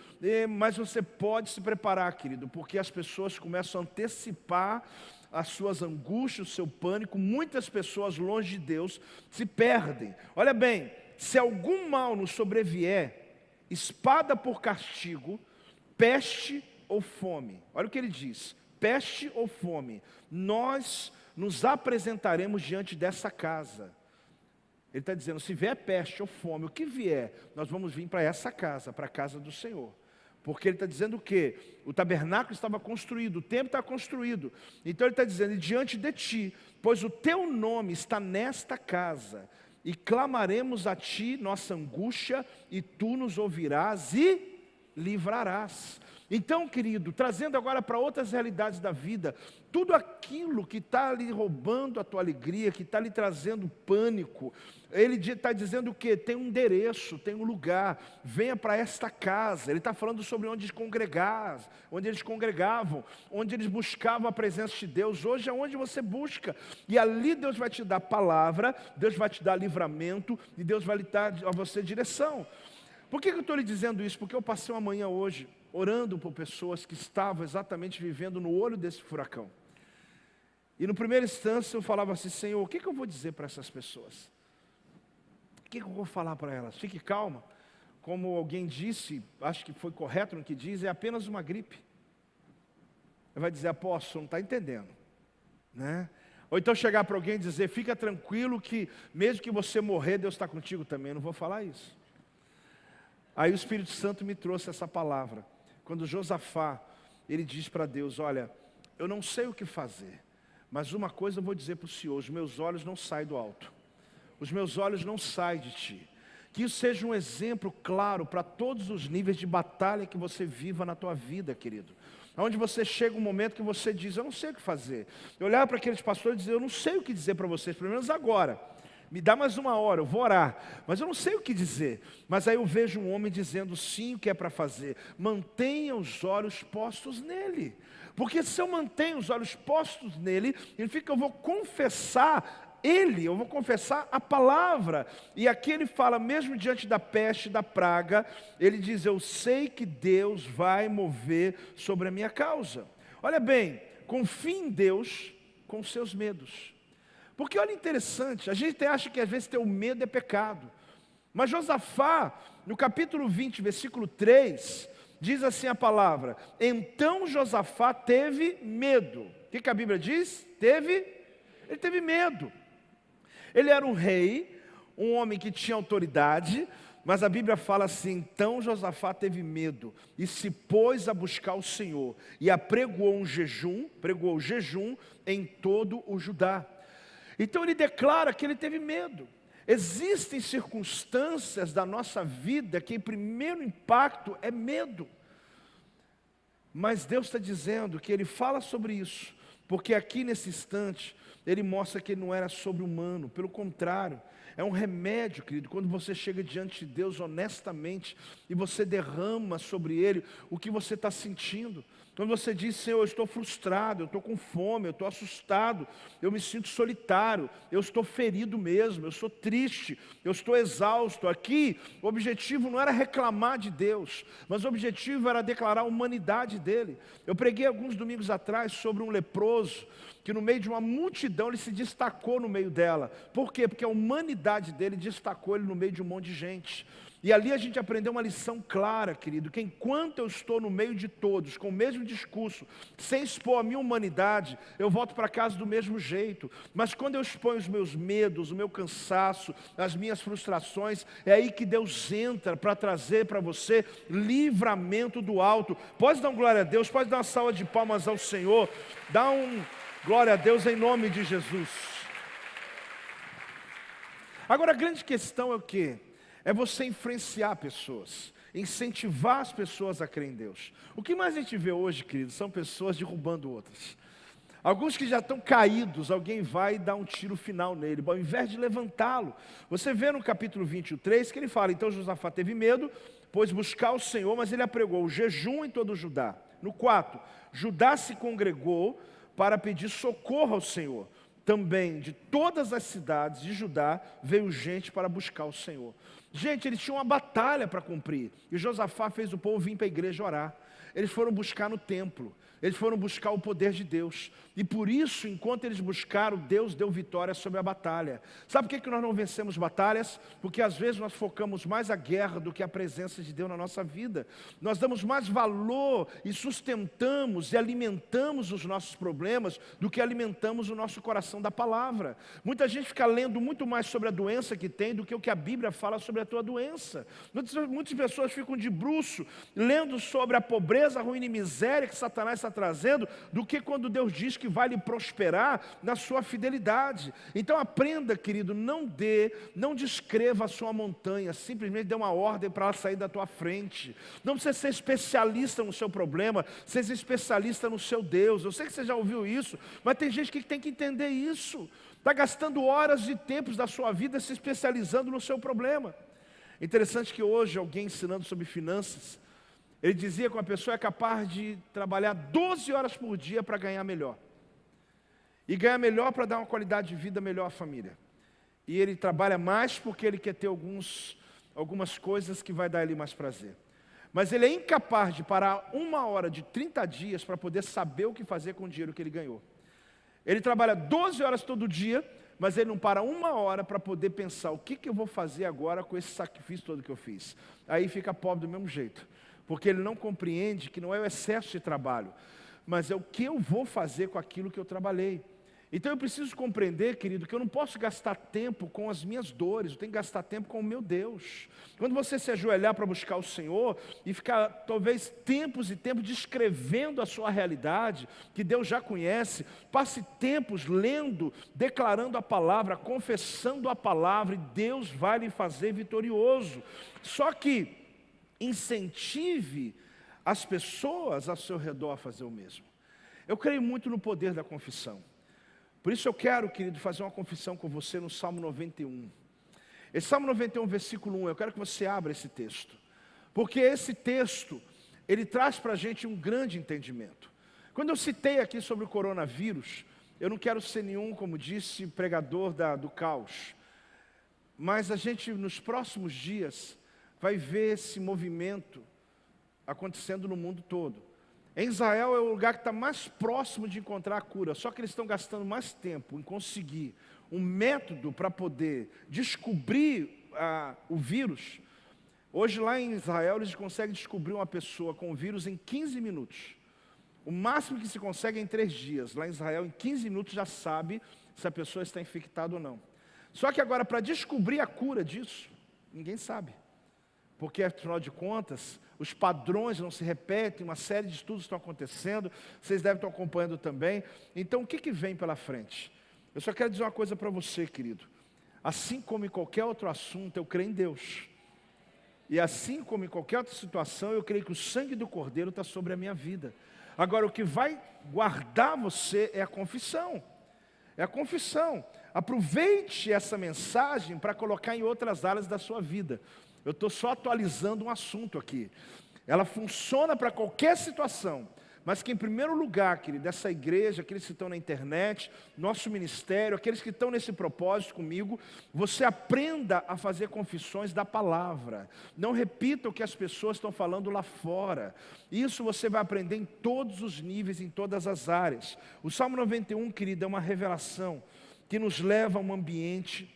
[SPEAKER 1] mas você pode se preparar, querido, porque as pessoas começam a antecipar as suas angústias, o seu pânico. Muitas pessoas longe de Deus se perdem. Olha bem, se algum mal nos sobrevier, espada por castigo, peste ou fome. Olha o que ele diz, peste ou fome, nós nos apresentaremos diante dessa casa. Ele está dizendo, se vier peste ou fome, o que vier, nós vamos vir para essa casa, para a casa do Senhor. Porque ele está dizendo o quê? O tabernáculo estava construído, o templo está construído. Então ele está dizendo, e diante de ti, pois o teu nome está nesta casa, e clamaremos a ti nossa angústia, e tu nos ouvirás e livrarás. Então, querido, trazendo agora para outras realidades da vida, tudo aquilo que está lhe roubando a tua alegria, que está lhe trazendo pânico, ele está dizendo o quê? Tem um endereço, tem um lugar, venha para esta casa. Ele está falando sobre onde eles congregavam, onde eles buscavam a presença de Deus. Hoje é onde você busca, e ali Deus vai te dar palavra, Deus vai te dar livramento, e Deus vai lhe dar a você direção. Por que eu estou lhe dizendo isso? Porque eu passei uma manhã hoje orando por pessoas que estavam exatamente vivendo no olho desse furacão. E no primeiro instância eu falava assim, Senhor, o que eu vou dizer para essas pessoas? O que eu vou falar para elas? Fique calma. Como alguém disse, acho que foi correto no que diz, é apenas uma gripe. Ele vai dizer, apóstolo, não está entendendo, né? Ou então chegar para alguém e dizer, fica tranquilo que mesmo que você morrer, Deus está contigo também. Eu não vou falar isso. Aí o Espírito Santo me trouxe essa palavra. Quando Josafá, ele diz para Deus, olha, eu não sei o que fazer, mas uma coisa eu vou dizer para o Senhor, os meus olhos não saem do alto. Os meus olhos não saem de ti. Que isso seja um exemplo claro para todos os níveis de batalha que você viva na tua vida, querido. Onde você chega um momento que você diz, eu não sei o que fazer. Eu olhava para aqueles pastores e dizia, eu não sei o que dizer para vocês, pelo menos agora. Me dá mais uma hora, eu vou orar, mas eu não sei o que dizer. Mas aí eu vejo um homem dizendo sim o que é para fazer. Mantenha os olhos postos nele. Porque se eu mantenho os olhos postos nele, significa que eu vou confessar ele, eu vou confessar a palavra. E aqui ele fala, mesmo diante da peste, da praga, ele diz, eu sei que Deus vai mover sobre a minha causa. Olha bem, confie em Deus com os seus medos. Porque olha interessante, a gente acha que às vezes ter o medo é pecado. Mas Josafá, no capítulo 20, versículo 3, diz assim a palavra, então Josafá teve medo. O que a Bíblia diz? Ele teve medo. Ele era um rei, um homem que tinha autoridade, mas a Bíblia fala assim, então Josafá teve medo e se pôs a buscar o Senhor e pregou o jejum em todo o Judá. Então ele declara que ele teve medo. Existem circunstâncias da nossa vida que em primeiro impacto é medo. Mas Deus está dizendo que Ele fala sobre isso, porque aqui nesse instante, Ele mostra que Ele não era sobre-humano, pelo contrário, é um remédio, querido, quando você chega diante de Deus honestamente, e você derrama sobre Ele o que você está sentindo. Quando você diz, Senhor, eu estou frustrado, eu estou com fome, eu estou assustado, eu me sinto solitário, eu estou ferido mesmo, eu estou triste, eu estou exausto. Aqui, o objetivo não era reclamar de Deus, mas o objetivo era declarar a humanidade dele. Eu preguei alguns domingos atrás sobre um leproso, que no meio de uma multidão ele se destacou no meio dela. Por quê? Porque a humanidade dele destacou ele no meio de um monte de gente. E ali a gente aprendeu uma lição clara, querido, que enquanto eu estou no meio de todos, com o mesmo discurso, sem expor a minha humanidade, eu volto para casa do mesmo jeito. Mas quando eu exponho os meus medos, o meu cansaço, as minhas frustrações, é aí que Deus entra para trazer para você livramento do alto. Pode dar um glória a Deus, pode dar uma salva de palmas ao Senhor, dá um glória a Deus em nome de Jesus. Agora a grande questão é o quê? É você influenciar pessoas, incentivar as pessoas a crer em Deus. O que mais a gente vê hoje, queridos, são pessoas derrubando outras. Alguns que já estão caídos, alguém vai dar um tiro final nele, ao invés de levantá-lo. Você vê no capítulo 23 que ele fala, então Josafá teve medo, pois buscar o Senhor, mas ele apregou o jejum em todo o Judá. No 4, Judá se congregou para pedir socorro ao Senhor. Também de todas as cidades de Judá veio gente para buscar o Senhor. Gente, eles tinham uma batalha para cumprir. E Josafá fez o povo vir para a igreja orar. Eles foram buscar no templo. Eles foram buscar o poder de Deus. E por isso, enquanto eles buscaram, Deus deu vitória sobre a batalha. Sabe por que nós não vencemos batalhas? Porque às vezes nós focamos mais a guerra do que a presença de Deus na nossa vida. Nós damos mais valor e sustentamos e alimentamos os nossos problemas do que alimentamos o nosso coração da palavra. Muita gente fica lendo muito mais sobre a doença que tem do que o que a Bíblia fala sobre a tua doença. Muitas pessoas ficam de bruço lendo sobre a pobreza, a ruína e miséria que Satanás está trazendo, do que quando Deus diz que vai lhe prosperar na sua fidelidade. Então aprenda, querido, não descreva a sua montanha, simplesmente dê uma ordem para ela sair da tua frente. Não precisa ser especialista no seu problema, seja especialista no seu Deus. Eu sei que você já ouviu isso, mas tem gente que tem que entender isso. Está gastando horas e tempos da sua vida se especializando no seu problema. Interessante que hoje alguém ensinando sobre finanças, ele dizia que uma pessoa é capaz de trabalhar 12 horas por dia para ganhar melhor. E ganhar melhor para dar uma qualidade de vida melhor à família. E ele trabalha mais porque ele quer ter algumas coisas que vai dar ele mais prazer. Mas ele é incapaz de parar 1 hora de 30 dias para poder saber o que fazer com o dinheiro que ele ganhou. Ele trabalha 12 horas todo dia, mas ele não para 1 hora para poder pensar o que eu vou fazer agora com esse sacrifício todo que eu fiz. Aí fica pobre do mesmo jeito. Porque ele não compreende que não é o excesso de trabalho, mas é o que eu vou fazer com aquilo que eu trabalhei. Então eu preciso compreender, querido, que eu não posso gastar tempo com as minhas dores, eu tenho que gastar tempo com o meu Deus. Quando você se ajoelhar para buscar o Senhor e ficar talvez tempos e tempos descrevendo a sua realidade, que Deus já conhece, passe tempos lendo, declarando a palavra, confessando a palavra, e Deus vai lhe fazer vitorioso. Só que incentive as pessoas ao seu redor a fazer o mesmo. Eu creio muito no poder da confissão. Por isso eu quero, querido, fazer uma confissão com você no Salmo 91. Esse Salmo 91, versículo 1, eu quero que você abra esse texto. Porque esse texto, ele traz para a gente um grande entendimento. Quando eu citei aqui sobre o coronavírus, eu não quero ser nenhum, como disse, pregador do caos. Mas a gente, nos próximos dias, vai ver esse movimento acontecendo no mundo todo. Em Israel é o lugar que está mais próximo de encontrar a cura, só que eles estão gastando mais tempo em conseguir um método para poder descobrir o vírus. Hoje lá em Israel eles conseguem descobrir uma pessoa com o vírus em 15 minutos. O máximo que se consegue é em 3 dias. Lá em Israel em 15 minutos já sabe se a pessoa está infectada ou não. Só que agora para descobrir a cura disso, ninguém sabe. Porque, afinal de contas, os padrões não se repetem, uma série de estudos estão acontecendo, vocês devem estar acompanhando também. Então, o que vem pela frente? Eu só quero dizer uma coisa para você, querido. Assim como em qualquer outro assunto, eu creio em Deus. E assim como em qualquer outra situação, eu creio que o sangue do Cordeiro está sobre a minha vida. Agora, o que vai guardar você é a confissão. É a confissão. Aproveite essa mensagem para colocar em outras áreas da sua vida. Eu estou só atualizando um assunto aqui. Ela funciona para qualquer situação. Mas que em primeiro lugar, querido, dessa igreja, aqueles que estão na internet, nosso ministério, aqueles que estão nesse propósito comigo, você aprenda a fazer confissões da palavra. Não repita o que as pessoas estão falando lá fora. Isso você vai aprender em todos os níveis, em todas as áreas. O Salmo 91, querido, é uma revelação que nos leva a um ambiente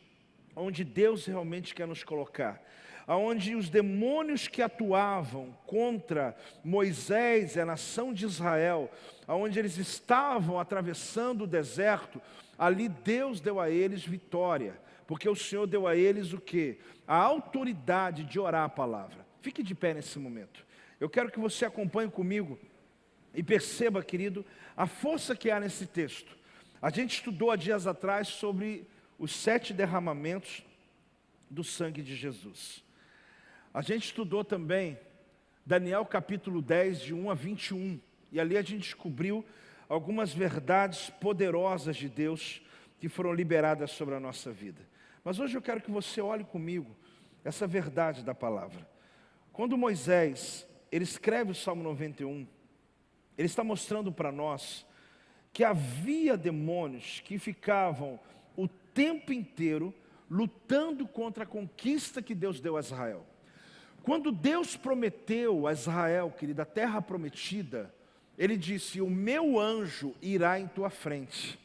[SPEAKER 1] onde Deus realmente quer nos colocar. Onde os demônios que atuavam contra Moisés e a nação de Israel, onde eles estavam atravessando o deserto, ali Deus deu a eles vitória, porque o Senhor deu a eles o quê? A autoridade de orar a palavra. Fique de pé nesse momento. Eu quero que você acompanhe comigo e perceba, querido, a força que há nesse texto. A gente estudou há dias atrás sobre os 7 derramamentos do sangue de Jesus. A gente estudou também Daniel capítulo 10, de 1 a 21, e ali a gente descobriu algumas verdades poderosas de Deus que foram liberadas sobre a nossa vida. Mas hoje eu quero que você olhe comigo essa verdade da palavra. Quando Moisés, ele escreve o Salmo 91, ele está mostrando para nós que havia demônios que ficavam o tempo inteiro lutando contra a conquista que Deus deu a Israel. Quando Deus prometeu a Israel, querida, a terra prometida, Ele disse: o meu anjo irá em tua frente.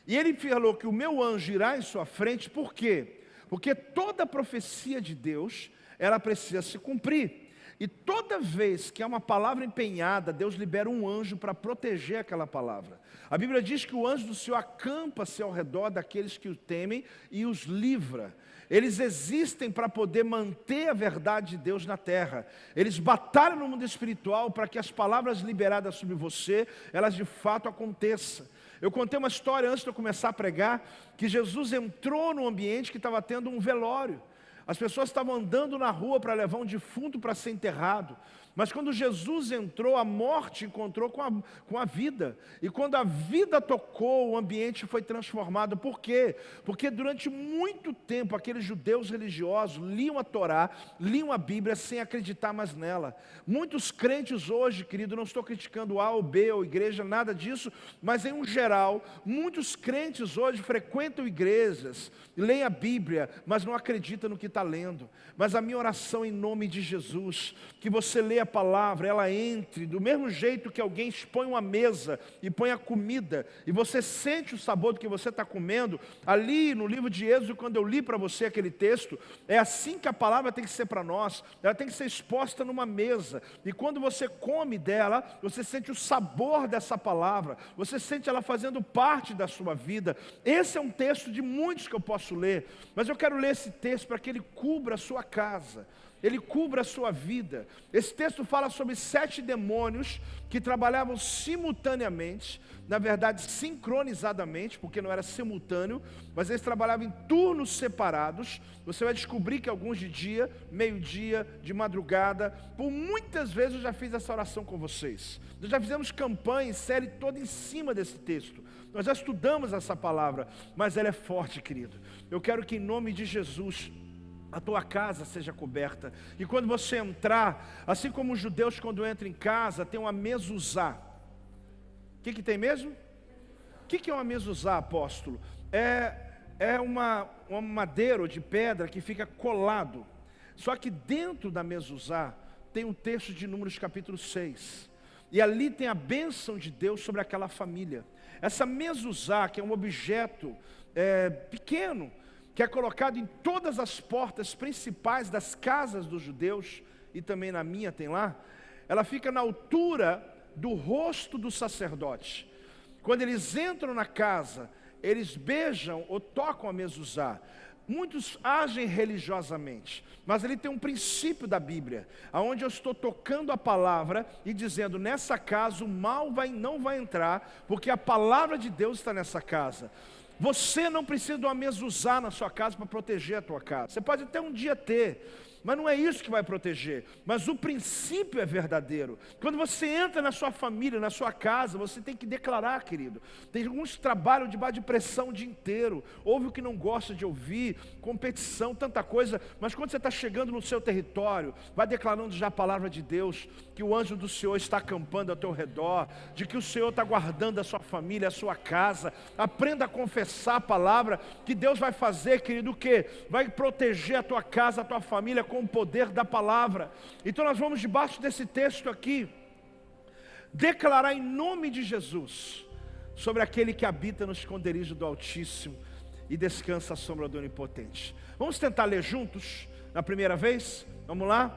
[SPEAKER 1] E Ele falou que o meu anjo irá em sua frente, por quê? Porque toda profecia de Deus, ela precisa se cumprir. E toda vez que há uma palavra empenhada, Deus libera um anjo para proteger aquela palavra. A Bíblia diz que o anjo do Senhor acampa-se ao redor daqueles que o temem e os livra. Eles existem para poder manter a verdade de Deus na terra. Eles batalham no mundo espiritual para que as palavras liberadas sobre você, elas de fato aconteçam. Eu contei uma história antes de eu começar a pregar, que Jesus entrou num ambiente que estava tendo um velório. As pessoas estavam andando na rua para levar um defunto para ser enterrado. Mas quando Jesus entrou, a morte encontrou com a vida. E quando a vida tocou, o ambiente foi transformado. Por quê? Porque durante muito tempo, aqueles judeus religiosos liam a Torá, liam a Bíblia sem acreditar mais nela. Muitos crentes hoje, querido, não estou criticando A ou B ou igreja, nada disso, mas em um geral, muitos crentes hoje frequentam igrejas, leem a Bíblia, mas não acreditam no que está lendo. Mas a minha oração em nome de Jesus, que você leia a palavra, ela entre, do mesmo jeito que alguém expõe uma mesa e põe a comida, e você sente o sabor do que você está comendo. Ali no livro de Êxodo, quando eu li para você aquele texto, é assim que a palavra tem que ser para nós. Ela tem que ser exposta numa mesa, e quando você come dela, você sente o sabor dessa palavra, você sente ela fazendo parte da sua vida. Esse é um texto de muitos que eu posso ler, mas eu quero ler esse texto para que ele cubra a sua casa, ele cubra a sua vida. Esse texto fala sobre 7 demônios que trabalhavam simultaneamente, na verdade sincronizadamente, porque não era simultâneo, mas eles trabalhavam em turnos separados. Você vai descobrir que alguns de dia, meio-dia, de madrugada. Por muitas vezes eu já fiz essa oração com vocês. Nós já fizemos campanha, série toda em cima desse texto. Nós já estudamos essa palavra, mas ela é forte, querido. Eu quero que em nome de Jesus a tua casa seja coberta. E quando você entrar, assim como os judeus quando entram em casa, tem uma mezuzá. O que tem mesmo? O que é uma mezuzá, apóstolo? É uma madeira de pedra que fica colado. Só que dentro da mezuzá tem um texto de Números capítulo 6. E ali tem a bênção de Deus sobre aquela família. Essa mezuzá, que é um objeto pequeno, que é colocado em todas as portas principais das casas dos judeus, e também na minha tem lá, ela fica na altura do rosto do sacerdote. Quando eles entram na casa, eles beijam ou tocam a mezuzá. Muitos agem religiosamente, mas ele tem um princípio da Bíblia, onde eu estou tocando a palavra e dizendo: nessa casa o mal não vai entrar, porque a palavra de Deus está nessa casa. Você não precisa de uma mezuzá na sua casa para proteger a tua casa. Você pode até um dia ter, mas não é isso que vai proteger. Mas o princípio é verdadeiro. Quando você entra na sua família, na sua casa, você tem que declarar, querido. Tem alguns que trabalham debaixo de pressão o dia inteiro, ouve o que não gosta de ouvir, competição, tanta coisa. Mas quando você está chegando no seu território, vai declarando já a palavra de Deus, que o anjo do Senhor está acampando ao teu redor, de que o Senhor está guardando a sua família, a sua casa. Aprenda a confessar a palavra, que Deus vai fazer, querido, o quê? Vai proteger a tua casa, a tua família, com o poder da palavra. Então nós vamos debaixo desse texto aqui declarar em nome de Jesus sobre aquele que habita no esconderijo do Altíssimo e descansa à sombra do Onipotente. Vamos tentar ler juntos na primeira vez? Vamos lá?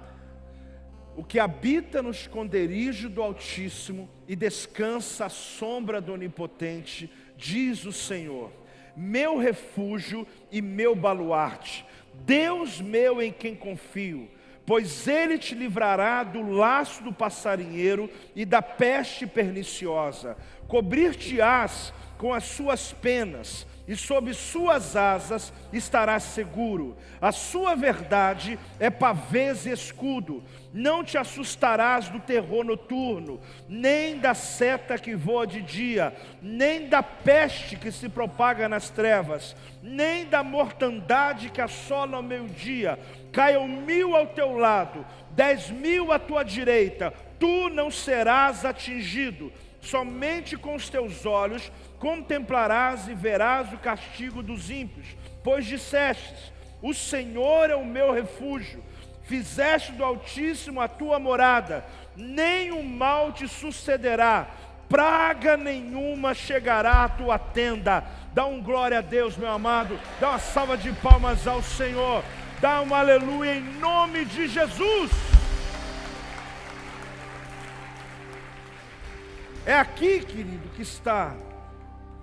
[SPEAKER 1] O que habita no esconderijo do Altíssimo e descansa à sombra do Onipotente, diz o Senhor, meu refúgio e meu baluarte, Deus meu em quem confio, pois Ele te livrará do laço do passarinheiro e da peste perniciosa. Cobrir-te-ás com as suas penas, e sob suas asas estarás seguro. A sua verdade é pavês e escudo. Não te assustarás do terror noturno, nem da seta que voa de dia, nem da peste que se propaga nas trevas, nem da mortandade que assola ao meio-dia. Caiam 1000 ao teu lado, 10.000 à tua direita, tu não serás atingido. Somente com os teus olhos contemplarás e verás o castigo dos ímpios, pois dissestes: o Senhor é o meu refúgio. Fizeste do Altíssimo a tua morada, nenhum mal te sucederá, praga nenhuma chegará à tua tenda. Dá um glória a Deus, meu amado, dá uma salva de palmas ao Senhor, dá um aleluia em nome de Jesus. É aqui, querido, que está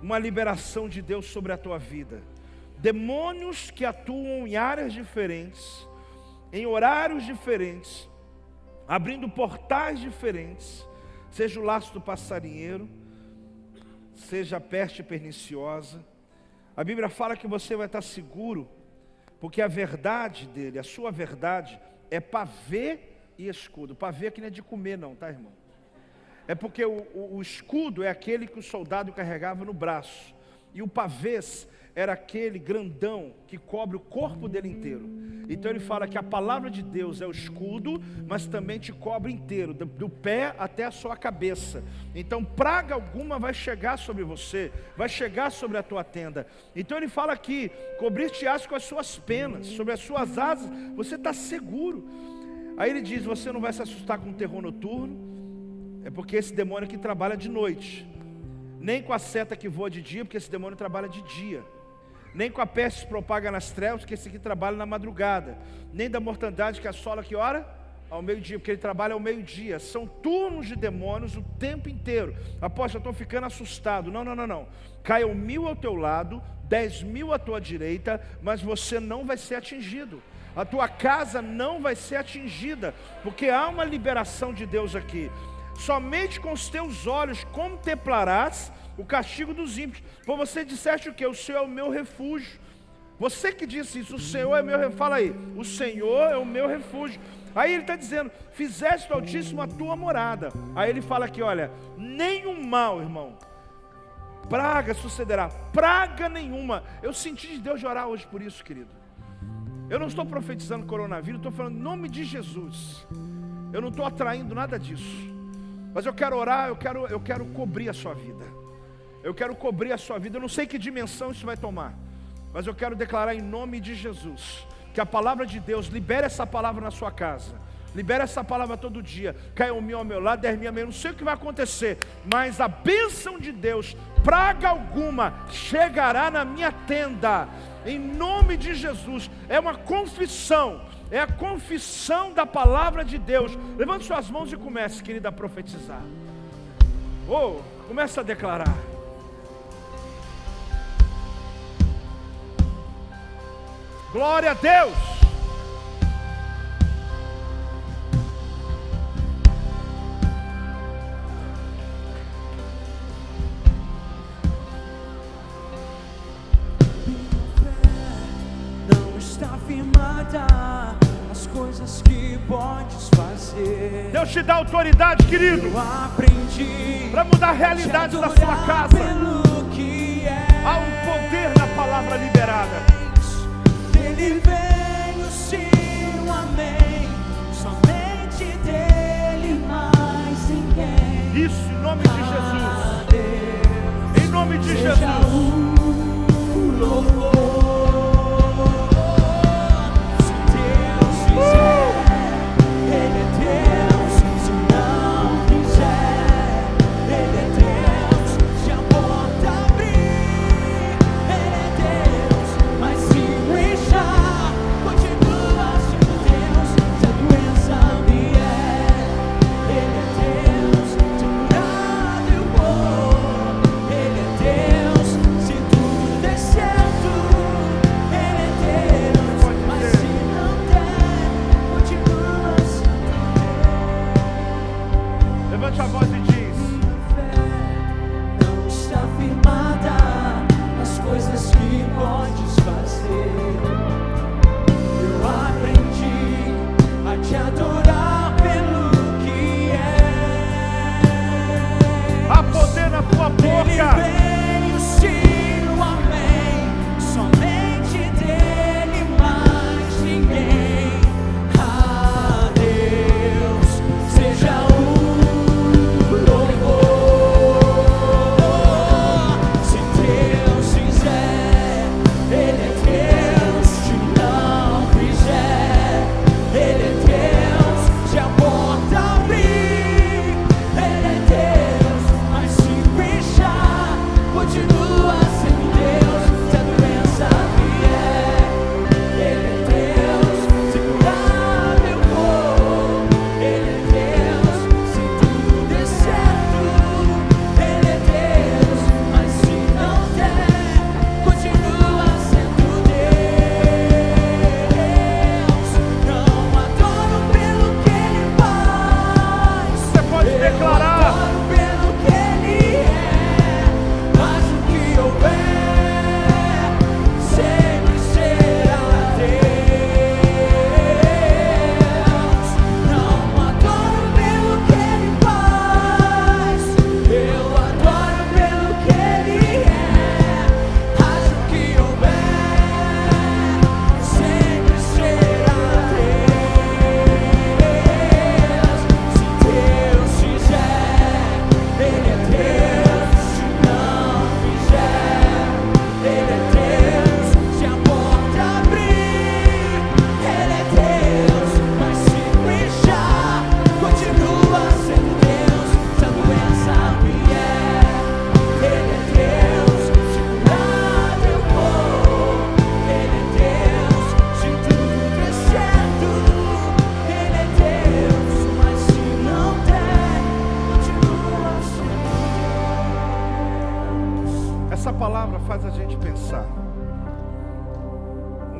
[SPEAKER 1] uma liberação de Deus sobre a tua vida. Demônios que atuam em áreas diferentes, em horários diferentes, abrindo portais diferentes, seja o laço do passarinheiro, seja a peste perniciosa. A Bíblia fala que você vai estar seguro, porque a verdade dele, a sua verdade, é pavê e escudo. Pavê aqui não é de comer não, tá, irmão? É porque o escudo é aquele que o soldado carregava no braço, e o pavês era aquele grandão que cobre o corpo dele inteiro. Então ele fala que a palavra de Deus é o escudo, mas também te cobre inteiro, do pé até a sua cabeça. Então praga alguma vai chegar sobre você, vai chegar sobre a tua tenda. Então ele fala aqui: cobrir-te-ás com as suas penas, sobre as suas asas você está seguro. Aí ele diz: você não vai se assustar com o terror noturno. É porque esse demônio aqui trabalha de noite. Nem com a seta que voa de dia, porque esse demônio trabalha de dia. Nem com a peste que se propaga nas trevas, porque esse aqui trabalha na madrugada. Nem da mortandade que assola que hora? Ao meio-dia, porque ele trabalha ao meio-dia. São turnos de demônios o tempo inteiro. Apóstolo, eu estou ficando assustado. Não. Caiam 1000 ao teu lado, 10.000 à tua direita, mas você não vai ser atingido. A tua casa não vai ser atingida, porque há uma liberação de Deus aqui. Somente com os teus olhos contemplarás o castigo dos ímpios. Pois você disseste o quê? O Senhor é o meu refúgio. Você que disse isso, o Senhor é meu refúgio. Fala aí, o Senhor é o meu refúgio. Aí ele está dizendo: fizeste do Altíssimo a tua morada. Aí ele fala aqui, olha, nenhum mal, irmão, praga sucederá, praga nenhuma. Eu senti de Deus de orar hoje por isso, querido. Eu não estou profetizando coronavírus, estou falando em nome de Jesus. Eu não estou atraindo nada disso. Mas eu quero orar, eu quero cobrir a sua vida. Eu quero cobrir a sua vida. Eu não sei que dimensão isso vai tomar, mas eu quero declarar em nome de Jesus que a palavra de Deus, libere essa palavra na sua casa. Libere essa palavra todo dia. Caiam 1000 ao meu lado, 10.000 ao meu. Não sei o que vai acontecer, mas a bênção de Deus, praga alguma, chegará na minha tenda. Em nome de Jesus. É uma confissão. É a confissão da palavra de Deus. Levante suas mãos e comece, querida, a profetizar. Comece a declarar. Glória a Deus.
[SPEAKER 2] Não está firmada as coisas que podes fazer.
[SPEAKER 1] Deus te dá autoridade, querido,
[SPEAKER 2] Eu aprendi
[SPEAKER 1] para mudar a realidade da sua casa.
[SPEAKER 2] pelo que é.
[SPEAKER 1] Há um poder na palavra liberada.
[SPEAKER 2] Dele vem o sim, o amém. Somente dele, mais ninguém.
[SPEAKER 1] Isso, em nome de Jesus.
[SPEAKER 2] Deus,
[SPEAKER 1] Em nome de
[SPEAKER 2] seja
[SPEAKER 1] Jesus.
[SPEAKER 2] o louvor. Se Deus fizer, Ele é Deus. Se não quiser, Ele é Deus. Se a porta abrir, Ele é Deus. Mas se fechar, continua sendo Deus. Se a doença vier, Ele é Deus. Se curar eu vou, Ele é Deus. Se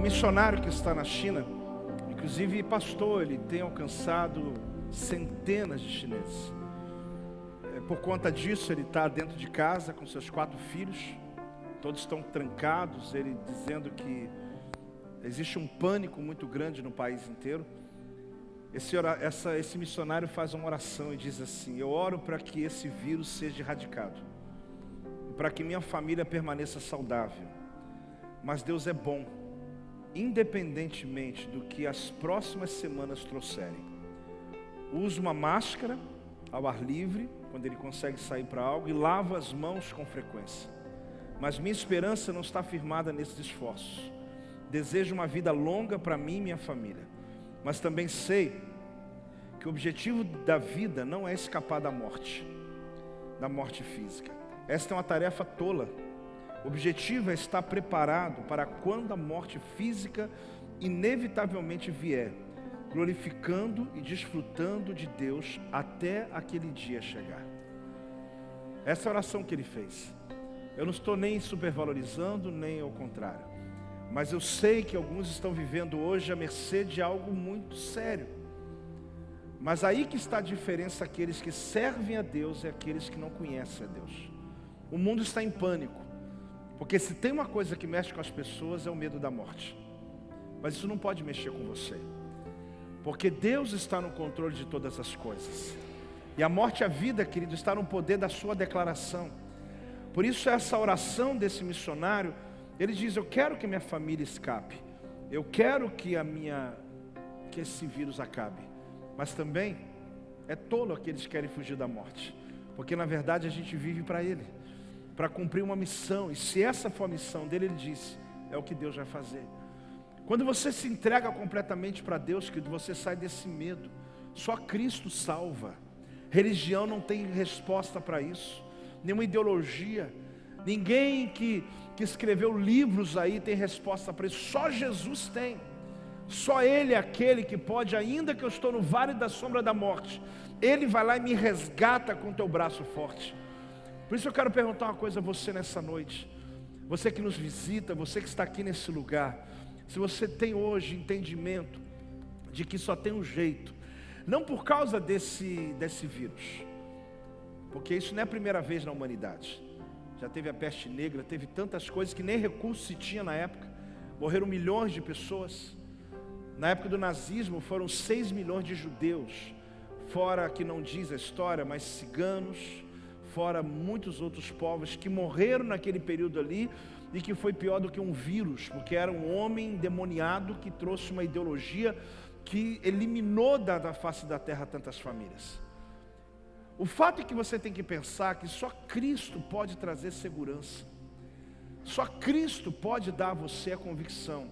[SPEAKER 1] missionário que está na China, inclusive pastor, ele tem alcançado centenas de chineses. Por conta disso, ele está dentro de casa com seus 4 filhos, todos estão trancados, ele dizendo que existe um pânico muito grande no país inteiro. Esse missionário faz uma oração e diz assim: eu oro para que esse vírus seja erradicado, para que minha família permaneça saudável. Mas Deus é bom, independentemente do que as próximas semanas trouxerem. Usa uma máscara ao ar livre, quando ele consegue sair para algo, e lava as mãos com frequência. Mas minha esperança não está firmada nesses esforços. Desejo uma vida longa para mim e minha família, mas também sei que o objetivo da vida não é escapar da morte física. Esta é uma tarefa tola. O objetivo é estar preparado para quando a morte física inevitavelmente vier, glorificando e desfrutando de Deus até aquele dia chegar. Essa é a oração que ele fez. Eu não estou nem supervalorizando, nem ao contrário. Mas eu sei que alguns estão vivendo hoje à mercê de algo muito sério. Mas aí que está a diferença: aqueles que servem a Deus e aqueles que não conhecem a Deus. O mundo está em pânico, porque se tem uma coisa que mexe com as pessoas é o medo da morte. Mas isso não pode mexer com você, porque Deus está no controle de todas as coisas. E a morte e a vida, querido, está no poder da sua declaração. Por isso essa oração desse missionário, ele diz: eu quero que minha família escape, eu quero que esse vírus acabe. Mas também é tolo aqueles que querem fugir da morte, porque na verdade a gente vive para Ele, para cumprir uma missão. E se essa for a missão dele, ele diz, é o que Deus vai fazer. Quando você se entrega completamente para Deus, querido, você sai desse medo. Só Cristo salva. Religião não tem resposta para isso, nenhuma ideologia. Ninguém que escreveu livros aí tem resposta para isso. Só Jesus tem. Só Ele é aquele que pode, ainda que eu estou no vale da sombra da morte, Ele vai lá e me resgata com o teu braço forte. Por isso eu quero perguntar uma coisa a você nessa noite. Você que nos visita, você que está aqui nesse lugar, se você tem hoje entendimento de que só tem um jeito, não por causa desse vírus, porque isso não é a primeira vez na humanidade. Já teve a peste negra, teve tantas coisas que nem recursos se tinha na época. Morreram milhões de pessoas. Na época do nazismo foram 6 milhões de judeus, fora que não diz a história, mas ciganos, fora muitos outros povos que morreram naquele período ali, e que foi pior do que um vírus, porque era um homem endemoniado que trouxe uma ideologia que eliminou da face da terra tantas famílias. O fato é que você tem que pensar que só Cristo pode trazer segurança. Só Cristo pode dar a você a convicção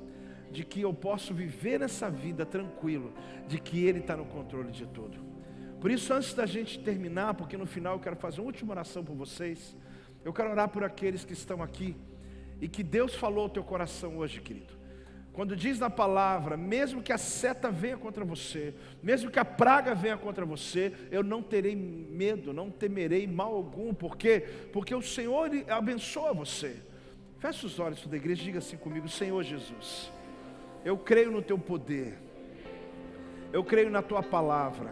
[SPEAKER 1] de que eu posso viver essa vida tranquilo, de que Ele está no controle de tudo. Por isso, antes da gente terminar, porque no final eu quero fazer uma última oração por vocês, eu quero orar por aqueles que estão aqui, e que Deus falou ao teu coração hoje, querido. Quando diz na palavra, mesmo que a seta venha contra você, mesmo que a praga venha contra você, eu não terei medo, não temerei mal algum. Por quê? Porque o Senhor abençoa você. Feche os olhos da igreja e diga assim comigo: Senhor Jesus, eu creio no teu poder, eu creio na tua palavra,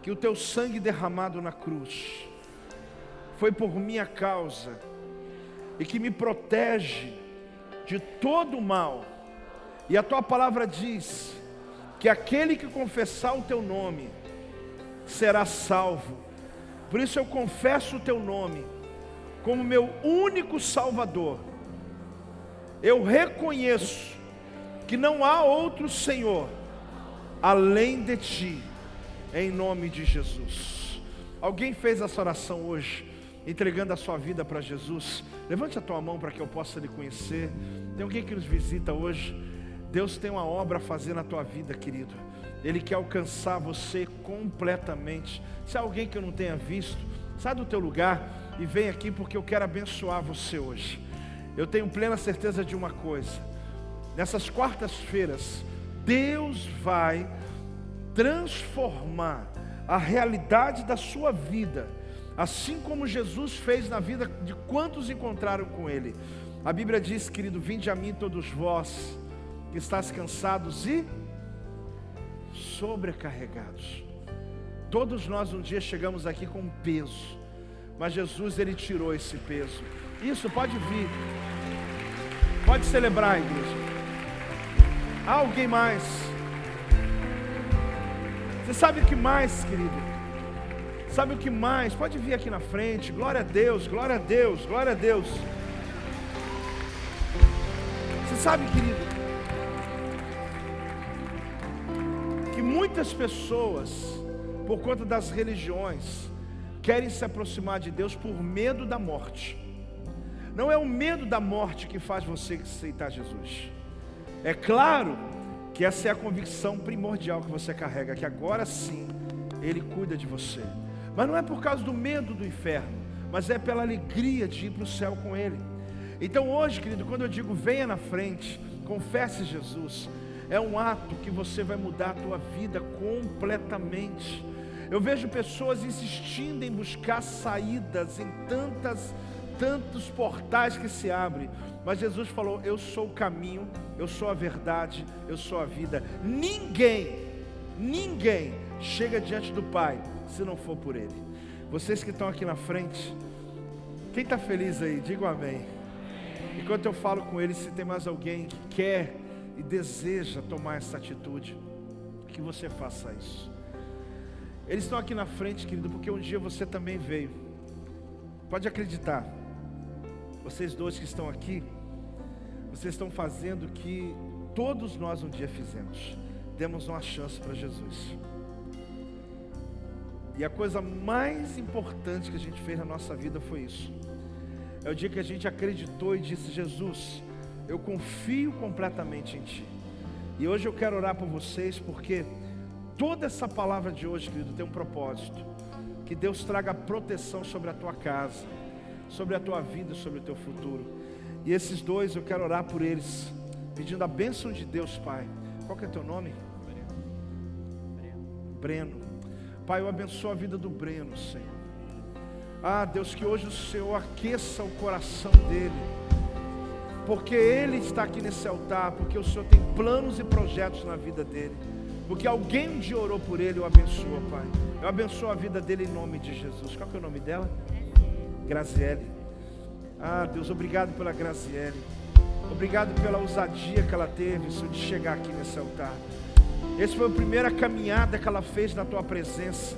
[SPEAKER 1] que o teu sangue derramado na cruz foi por minha causa, e que me protege de todo o mal. E a tua palavra diz que aquele que confessar o teu nome será salvo. Por isso eu confesso o teu nome como meu único Salvador. Eu reconheço que não há outro Senhor além de ti, em nome de Jesus. Alguém fez essa oração hoje, entregando a sua vida para Jesus? Levante a tua mão para que eu possa lhe conhecer. Tem alguém que nos visita hoje? Deus tem uma obra a fazer na tua vida, querido. Ele quer alcançar você completamente. Se há alguém que eu não tenha visto, sai do teu lugar e vem aqui, porque eu quero abençoar você hoje. Eu tenho plena certeza de uma coisa: nessas quartas-feiras, Deus vai transformar a realidade da sua vida, assim como Jesus fez na vida de quantos encontraram com Ele. A Bíblia diz, querido, vinde a mim todos vós que estáis cansados e sobrecarregados. Todos nós um dia chegamos aqui com um peso, mas Jesus, Ele tirou esse peso. Isso, pode vir, pode celebrar, igreja. Há alguém mais? Você sabe o que mais, querido? Sabe o que mais? Pode vir aqui na frente. Glória a Deus, glória a Deus, glória a Deus. Você sabe, querido, que muitas pessoas, por conta das religiões, querem se aproximar de Deus por medo da morte. Não é o medo da morte que faz você aceitar Jesus. É claro que essa é a convicção primordial que você carrega, que agora sim Ele cuida de você. Mas não é por causa do medo do inferno, mas é pela alegria de ir para o céu com Ele. Então hoje, querido, quando eu digo venha na frente, confesse Jesus, é um ato que você vai mudar a tua vida completamente. Eu vejo pessoas insistindo em buscar saídas em tantos portais que se abrem, mas Jesus falou, eu sou o caminho, eu sou a verdade, eu sou a vida. Ninguém chega diante do Pai se não for por Ele. Vocês que estão aqui na frente, quem está feliz aí, diga um amém. Enquanto eu falo com eles, se tem mais alguém que quer e deseja tomar essa atitude, que você faça isso. Eles estão aqui na frente, querido, porque um dia você também veio. Pode acreditar, vocês dois que estão aqui, vocês estão fazendo o que todos nós um dia fizemos. Demos uma chance para Jesus. E a coisa mais importante que a gente fez na nossa vida foi isso. É o dia que a gente acreditou e disse, Jesus, eu confio completamente em Ti. E hoje eu quero orar por vocês, porque toda essa palavra de hoje, querido, tem um propósito. Que Deus traga proteção sobre a tua casa, sobre a tua vida, sobre o teu futuro. E esses dois, eu quero orar por eles, pedindo a bênção de Deus, Pai. Qual que é teu nome? Breno. Pai, eu abençoo a vida do Breno, Senhor. Ah, Deus, que hoje o Senhor aqueça o coração dele, porque ele está aqui nesse altar, porque o Senhor tem planos e projetos na vida dele, porque alguém um dia orou por ele. Eu abençoo, Pai. Eu abençoo a vida dele em nome de Jesus. Qual que é o nome dela? Graziele. Ah, Deus, obrigado pela Graziele. Obrigado pela ousadia que ela teve, Senhor, de chegar aqui nesse altar. Essa foi a primeira caminhada que ela fez na Tua presença.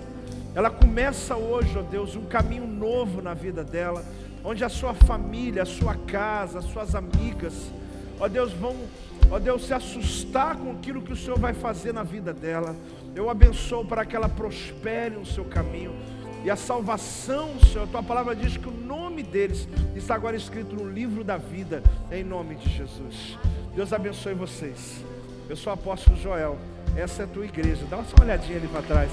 [SPEAKER 1] Ela começa hoje, ó Deus, um caminho novo na vida dela, onde a sua família, a sua casa, as suas amigas, ó Deus, vão, ó Deus, se assustar com aquilo que o Senhor vai fazer na vida dela. Eu abençoo para que ela prospere no seu caminho. E a salvação, Senhor, Tua palavra diz que o nome deles está agora escrito no livro da vida, em nome de Jesus. Deus abençoe vocês. Eu sou o apóstolo Joel. Essa é a tua igreja. Dá uma olhadinha ali para trás.